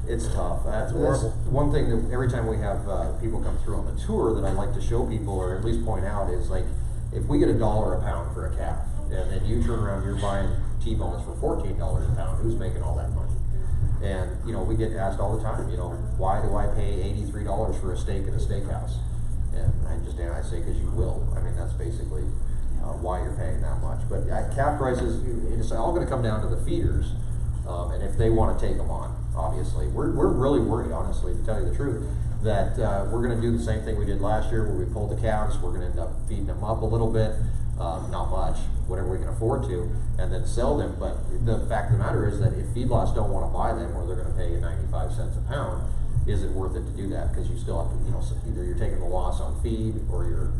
it's tough. That's horrible. one thing that every time we have people come through on the tour that I like to show people, or at least point out, is like, if we get $1 a pound for a calf, and then you turn around, you're buying T-bones for $14 a pound, who's making all that money? And, you know, we get asked all the time, you know, why do I pay $83 for a steak at a steakhouse? And I say, because you will. I mean, that's basically why you're paying that much. But calf prices, it's all going to come down to the feeders, and if they want to take them on, obviously. We're really worried, honestly, to tell you the truth, that we're going to do the same thing we did last year, where we pulled the calves. We're going to end up feeding them up a little bit, not much, whatever we can afford to, and then sell them. But the fact of the matter is that if feedlots don't want to buy them, or they're going to pay you 95 cents a pound, is it worth it to do that? Because you still have to, you know, either you're taking the loss on feed, or you're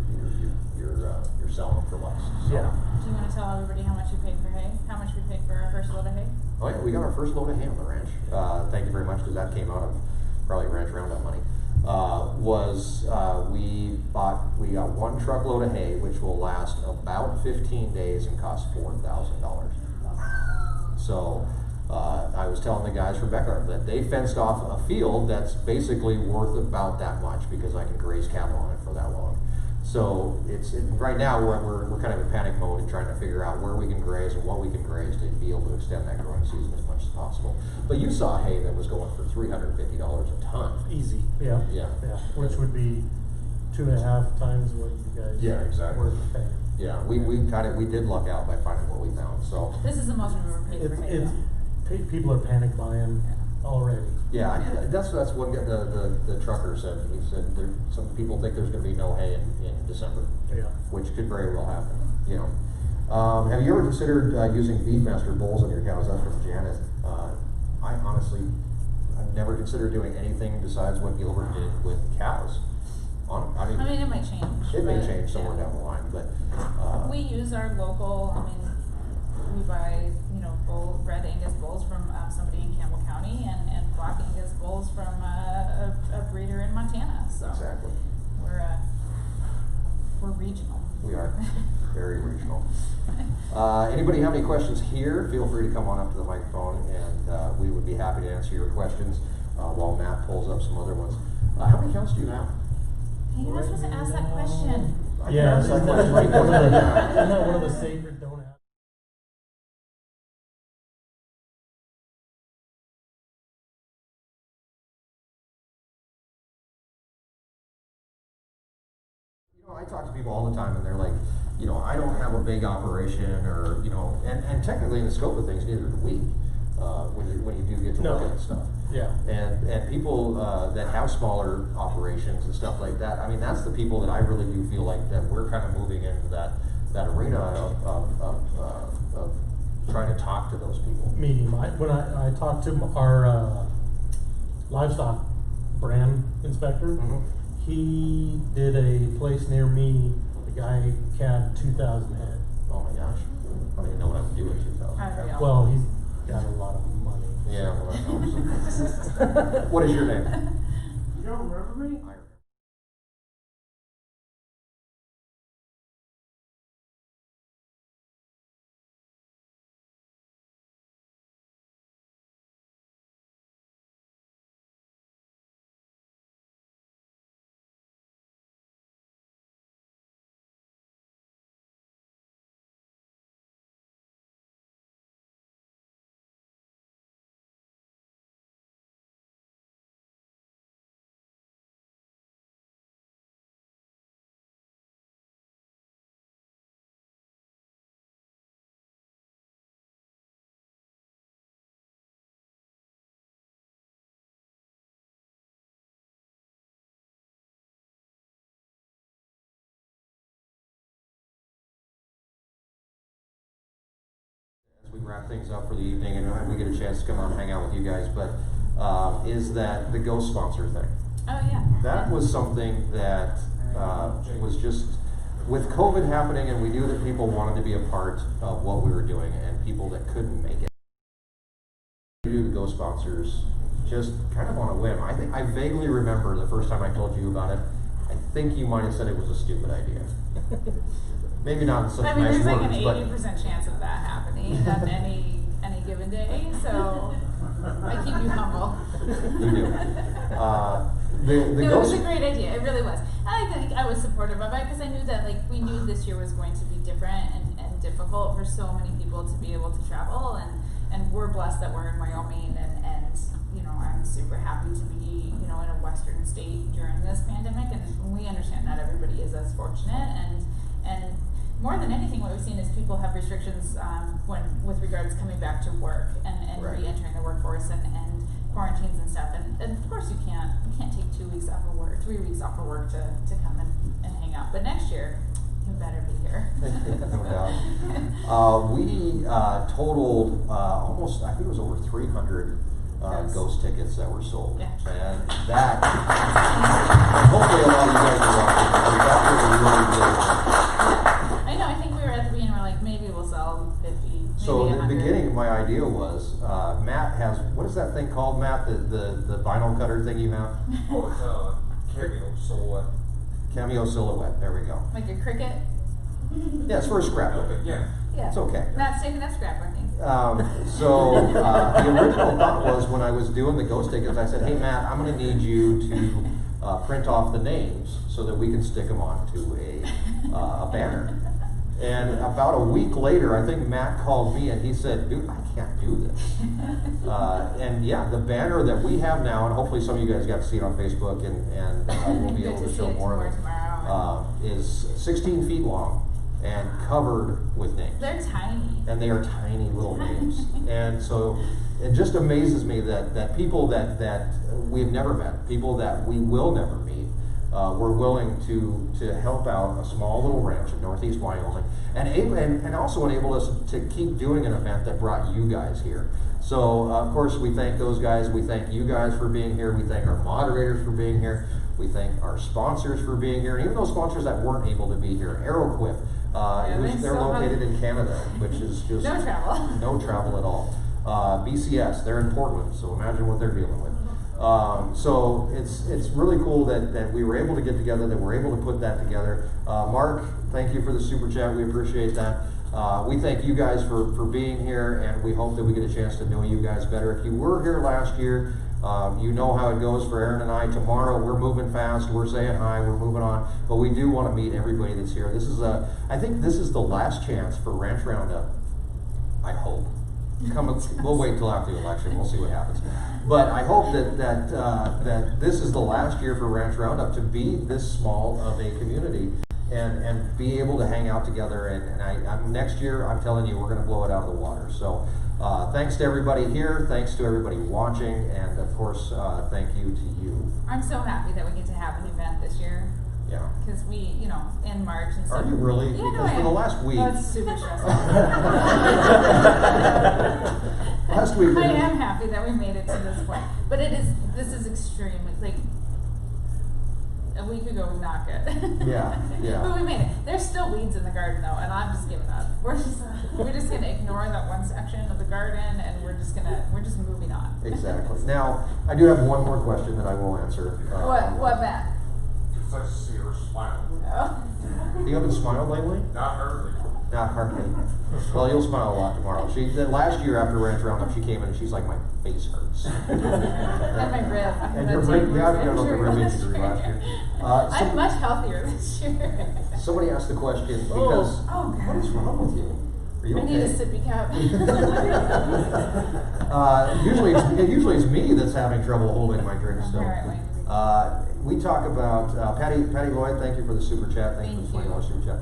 selling them for less. So. yeah. Do you want to tell everybody how much you paid for hay? How much we paid for our first load of hay? Oh yeah, we got our first load of hay on the ranch. Thank you very much, because that came out of probably ranch roundup money. We got one truckload of hay, which will last about 15 days and cost $4,000. So I was telling the guys from Bekaert that they fenced off a field that's basically worth about that much, because I can graze cattle on it for that long. So right now we're kind of in panic mode and trying to figure out where we can graze and what we can graze to be able to extend that growing season as much as possible. But you saw hay that was going for $350 a ton. Easy. Yeah. Yeah. Which would be 2.5 times what you guys exactly. were paying. Yeah, we did luck out by finding what we found. So this is the most we've ever paid for hay. People are panic buying already. Yeah, that's one guy, the trucker said. He said some people think there's going to be no hay in December. Yeah. Which could very well happen. You know, have you ever considered using Beefmaster bowls on your cows? That's from Janet. I honestly, I've never considered doing anything besides what Gilbert did with cows. I mean, it might change. It may change somewhere down the line, but we use our local. We buy, red Angus bulls from somebody in Campbell County, and black Angus bulls from a breeder in Montana. So exactly. We're regional. We are very regional. Anybody have any questions here? Feel free to come on up to the microphone, and we would be happy to answer your questions while Matt pulls up some other ones. How many cows do you have? Hey, you're not supposed to ask that question. Yeah, isn't that one of the sacred don't ask? I talk to people all the time, and they're like, I don't have a big operation, or and technically in the scope of things, neither do we. When you do get to look at stuff. Yeah. And people that have smaller operations and stuff like that, I mean, that's the people that I really do feel like that we're kind of moving into that arena of trying to talk to those people. Meeting. When I talked to our livestock brand inspector, he did a place near me. The guy capped 2,000 head. Oh my gosh! I don't even know what I would do with 2,000. Well, he's got a lot of money. Yeah, well, that helps. What is your name? You don't remember me? We wrap things up for the evening and we get a chance to come on and hang out with you guys, but is that the ghost sponsor thing. Oh yeah. That was something that was just, with COVID happening, and we knew that people wanted to be a part of what we were doing, and people that couldn't make it. We do the ghost sponsors just kind of on a whim. I vaguely remember the first time I told you about it. I think you might have said it was a stupid idea. Maybe not in such I mean, nice there's like words, an but 80% chance of that happening on any given day, so I keep you humble. you do. The No, it was ghost. a great idea. It really was. And I think I was supportive of it because I knew that we knew this year was going to be different and difficult for so many people to be able to travel, and we're blessed that we're in Wyoming, and you know, I'm super happy to be, you know, in a western state during this pandemic, and we understand not everybody is as fortunate, and more than anything, what we've seen is people have restrictions with regards coming back to work and Right. re-entering the workforce and quarantines and stuff, and of course you can't take 2 weeks off of work, 3 weeks off of work to come and hang out. But next year, you better be here. No doubt. We totaled almost, I think it was over 300 Yes. ghost tickets that were sold. Yeah. And that, hopefully a lot of you guys are watching, because that was really good. I know, I think we were at the beginning, we're like, maybe we'll sell 50, maybe So in the 100. beginning, my idea was, Matt has, what is that thing called, Matt? The vinyl cutter thing you have? Oh, it's cameo silhouette. Cameo silhouette, there we go. Like a cricket? Yeah, it's for a scrapbook. Yeah. Yeah. It's okay. Matt's taking that scrapbooking. The original thought was, when I was doing the ghost tickets, I said, hey Matt, I'm gonna need you to print off the names so that we can stick them onto a banner. And about a week later, I think Matt called me and he said, dude, I can't do this. And yeah, the banner that we have now, and hopefully some of you guys got to see it on Facebook, and we'll be Good able to to see show it more of it, tomorrow. is 16 feet long and covered with names. They're tiny. And they are tiny little names. And so it just amazes me that people that we've never met, people that we will never meet, were willing to help out a small little ranch in northeast Wyoming, and also enable us to keep doing an event that brought you guys here. So of course we thank those guys, we thank you guys for being here, we thank our moderators for being here, we thank our sponsors for being here, and even those sponsors that weren't able to be here. Aeroquip, they're located in Canada, which is just No travel. no travel at all. BCS, they're in Portland, so imagine what they're dealing with. So it's really cool that we were able to get together, that we're able to put that together. Mark, thank you for the super chat, we appreciate that. We thank you guys for being here, and we hope that we get a chance to know you guys better. If you were here last year, you know how it goes for Erin and I. Tomorrow we're moving fast, we're saying hi, we're moving on, but we do want to meet everybody that's here. I think this is the last chance for Ranch Roundup, I hope. We'll wait till after the election, we'll see what happens. But I hope that this is the last year for Ranch Roundup to be this small of a community and be able to hang out together. And next year, I'm telling you, we're going to blow it out of the water. So thanks to everybody here, thanks to everybody watching, and of course, thank you to you. I'm so happy that we get to have an event this year. Yeah. Because we, you know, in March and stuff. Are you really? Yeah, Because for the last week. Oh, it's super stressful. Last week. I am happy that we made it to this point. But this is extremely, like, a week ago was not good. Yeah, yeah. But we made it. There's still weeds in the garden though, and I'm just giving up. We're just gonna ignore that one section of the garden, and we're just moving on. Exactly. Now, I do have one more question that I will answer. What, Matt? It's nice to see her smile. Oh. You haven't smiled lately? Not hardly. Not hardly. Well, you'll smile a lot tomorrow. Last year after Ranch Roundup, she came in and she's like, my face hurts. And my rib. And your rib, yeah, you got the rib injury last year. I'm much healthier this year. Somebody asked the question because, what is wrong with you? Are you I okay? need a sippy cup. Usually it's me that's having trouble holding my drink still. Apparently. We talk about Patty Lloyd. Thank you for the super chat. Thank you for the $20 super chat.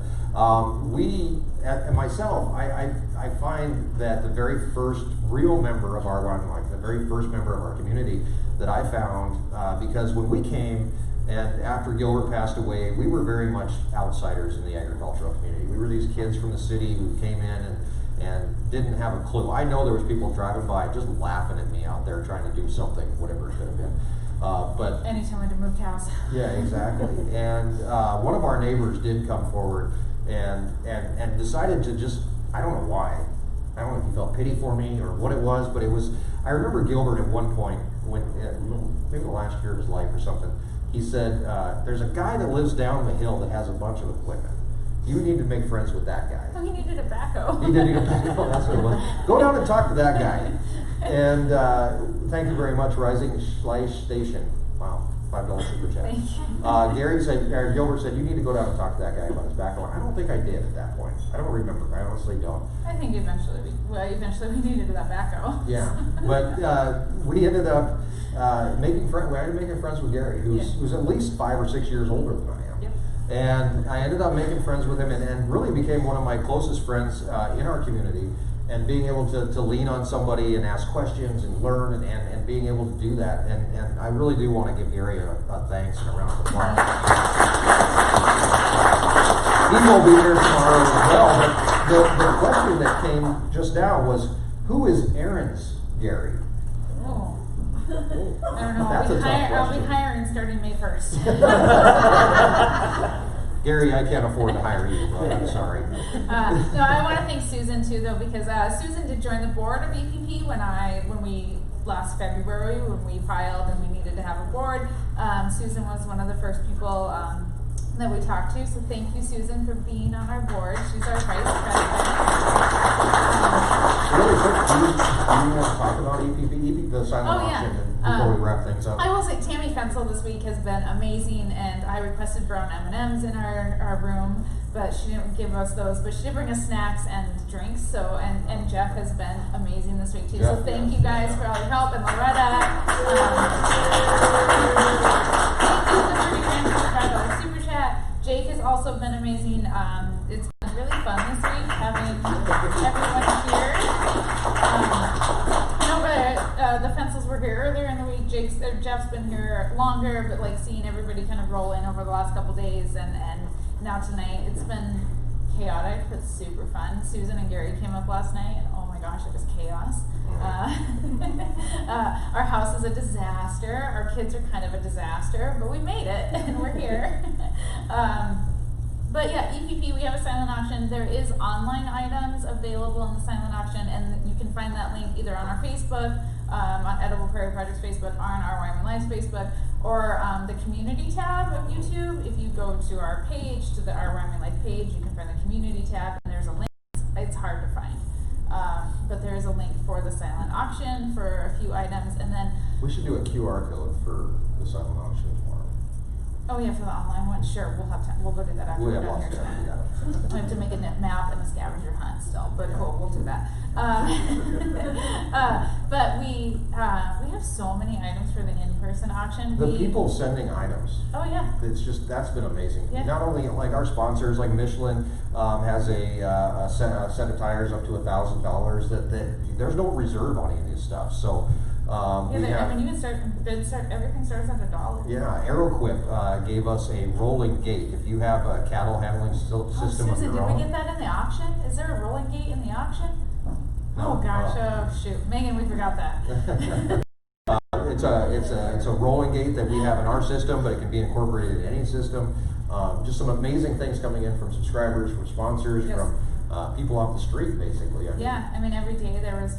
And myself, I find that the very first real member of Our Wyoming Life, the very first member of our community that I found, because when we came and after Gilbert passed away, we were very much outsiders in the agricultural community. We were these kids from the city who came in and didn't have a clue. I know there was people driving by just laughing at me out there trying to do something, whatever it could have been. But anytime we had to move cows. yeah, exactly. And one of our neighbors did come forward and decided to just, I don't know why. I don't know if he felt pity for me or what it was, but it was, I remember Gilbert at one point, when maybe the last year of his life or something, he said, there's a guy that lives down the hill that has a bunch of equipment. You need to make friends with that guy. Oh, he needed a backhoe. He did need a backhoe, that's what it was. Go down and talk to that guy. And thank you very much, Rising Station. Wow, $5 super chat. Thank you. Gary said, Gilbert said, you need to go down and talk to that guy about his backhoe. I don't think I did at that point. I don't remember. I honestly don't. I think eventually we needed that backhoe. Yeah, but we ended up making friends. We ended up making friends with Gary, who's at least 5 or 6 years older than I am. Yep. And I ended up making friends with him, and really became one of my closest friends in our community. And being able to lean on somebody and ask questions and learn and being able to do that. And I really do want to give Gary a thanks and a round of applause. He will be here tomorrow as well. But the question that came just now was, who is Erin's Gary? Oh. I don't know. That's a tough I'll be question. hiring starting May 1st. Gary, I can't afford to hire you. I'm sorry. No, I want to thank Susan too, though, because Susan did join the board of EPP when we last February when we filed and we needed to have a board. Susan was one of the first people that we talked to, so thank you, Susan, for being on our board. She's our vice president. Really quick, do you want to talk about EPP, the silent auction, before we wrap things up? I will say Tammy Fensel this week has been amazing, and I requested brown M&Ms in our room, but she didn't give us those, but she did bring us snacks and drinks, so, and Jeff has been amazing this week too, so thank you guys for all your help, and Loretta. Thank you for the $30 super chat. Jake has also been amazing. It's been really fun this week having everyone here. The Fensels were here earlier in the week. Jeff's been here longer, but like seeing everybody kind of roll in over the last couple days, and now tonight, it's been chaotic but super fun. Susan and Gary came up last night, and oh my gosh, it was chaos. Our house is a disaster. Our kids are kind of a disaster, but we made it, and we're here. But yeah, EPP, we have a silent auction. There is online items available in the silent auction, and you can find that link either on our Facebook, on Edible Prairie Project's Facebook, or on Our Wyoming Life's Facebook, or the community tab of YouTube. If you go to our page, to the Our Wyoming Life page, you can find the community tab, and there's a link. It's hard to find. But there is a link for the silent auction for a few items, and then We should do a QR code for the silent auction tomorrow. oh yeah, for the online one, sure. We'll have time. We'll go do that after We we're have down lots here of time, tonight. We have to make a map and a scavenger hunt still, but cool. We'll do that. But we have so many items for the in-person auction. The people sending items. Oh yeah. It's just, that's been amazing. Yeah. Not only like our sponsors, like Michelin has a set of tires up to $1,000 that there's no reserve on any of this stuff. So we have, I mean, everything starts at $1. yeah, AeroQuip gave us a rolling gate. If you have a cattle handling system of Susan, your did own. we get that in the auction? Is there a rolling gate in the auction? No. Oh gosh, oh shoot. Megan, we forgot that. It's a rolling gate that we have in our system, but it can be incorporated in any system. Just some amazing things coming in from subscribers, from sponsors, Yes. from people off the street, basically. I mean, Yeah, I mean, every day there was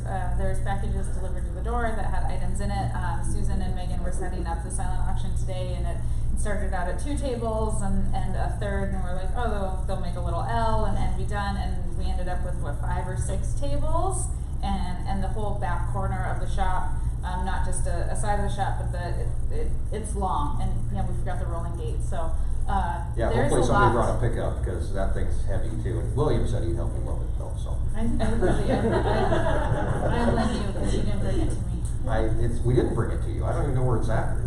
packages delivered to the door that had items in it. Susan and Megan were setting up the silent auction today, and it started out at 2 tables and a third, and we're like, oh, they'll make a little L and be done, and we ended up with 5 or 6 tables, and the whole back corner of the shop, not just a side of the shop, but it's long, and yeah, we forgot the rolling gate, so. Yeah, there's hopefully a somebody lot. brought a pickup, because that thing's heavy too. And William said he'd help me load it though, so. I lend you because you didn't bring it to me. We didn't bring it to you. I don't even know where it's at.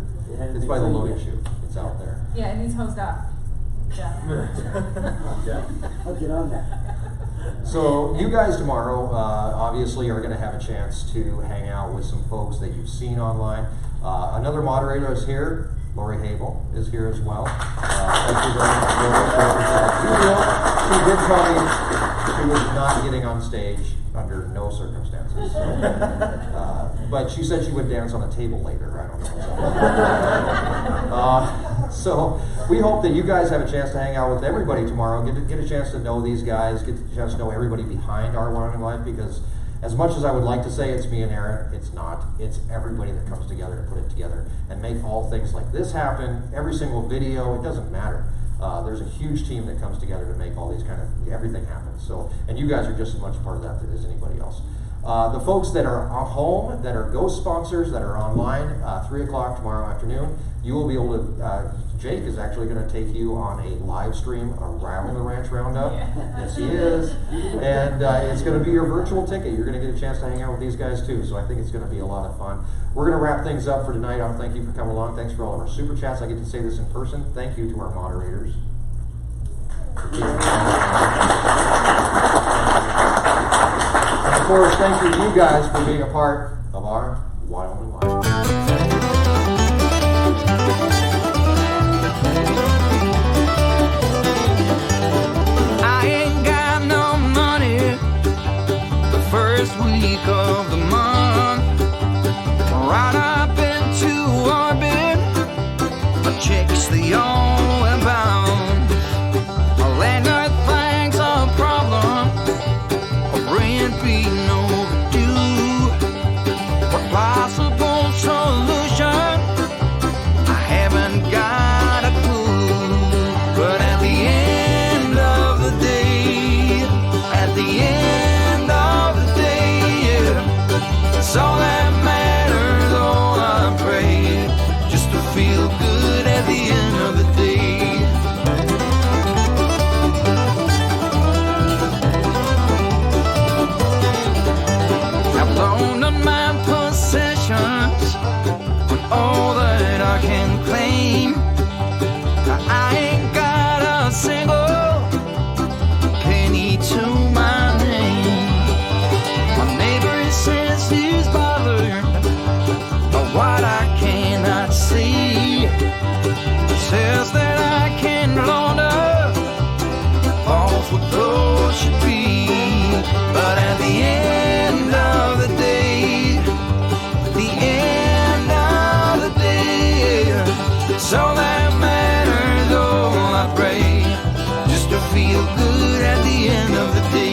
It's by the loading chute. It's out there. Yeah, it needs hosed up. Jeff. I'll get on that. So you guys tomorrow obviously are going to have a chance to hang out with some folks that you've seen online. Another moderator is here. Lori Habel is here as well. Thank you very much, Lori. She did tell me she was not getting on stage under no circumstances. So, but she said she would dance on a table later. I don't know. So we hope that you guys have a chance to hang out with everybody tomorrow. Get a chance to know these guys. Get a chance to know everybody behind Our Wyoming Life, because as much as I would like to say it's me and Erin, it's not. It's everybody that comes together to put it together and make all things like this happen. Every single video, it doesn't matter. There's a huge team that comes together to make all these everything happen. So, and you guys are just as much part of that as anybody else. The folks that are at home, that are ghost sponsors, that are online, 3 o'clock tomorrow afternoon, you will be able to, Jake is actually going to take you on a live stream around the Ranch Roundup. Yeah. Yes, he is. And it's going to be your virtual ticket. You're going to get a chance to hang out with these guys too. So I think it's going to be a lot of fun. We're going to wrap things up for tonight. I want to thank you for coming along. Thanks for all of our super chats. I get to say this in person. Thank you to our moderators. And of course, thank you to you guys for being a part of Our Wyoming Life. I ain't got no money the first week of the month. Right up into orbit, my checks they all inbound. A landlord thinks a problem, a rent being overdue. What possible solution? I haven't got a clue. But at the end of the day, at the end of the day, yeah, it's all that matters. Oh, I pray just to feel good at the end of the day. I've loaned on my possessions on all that I can claim. I ain't got a single penny to my name. My neighbor says he's bothered by what I cannot see. Says that I can launder falls what gold should be. But at the end of the day, at the end of the day, it's all that matters. Oh, I pray just to feel good at the end of the day.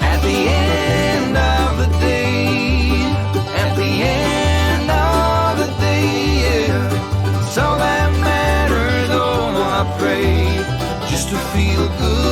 At the end of the day, at the end of the day, yeah, it's all that matters. Oh, I pray just to feel good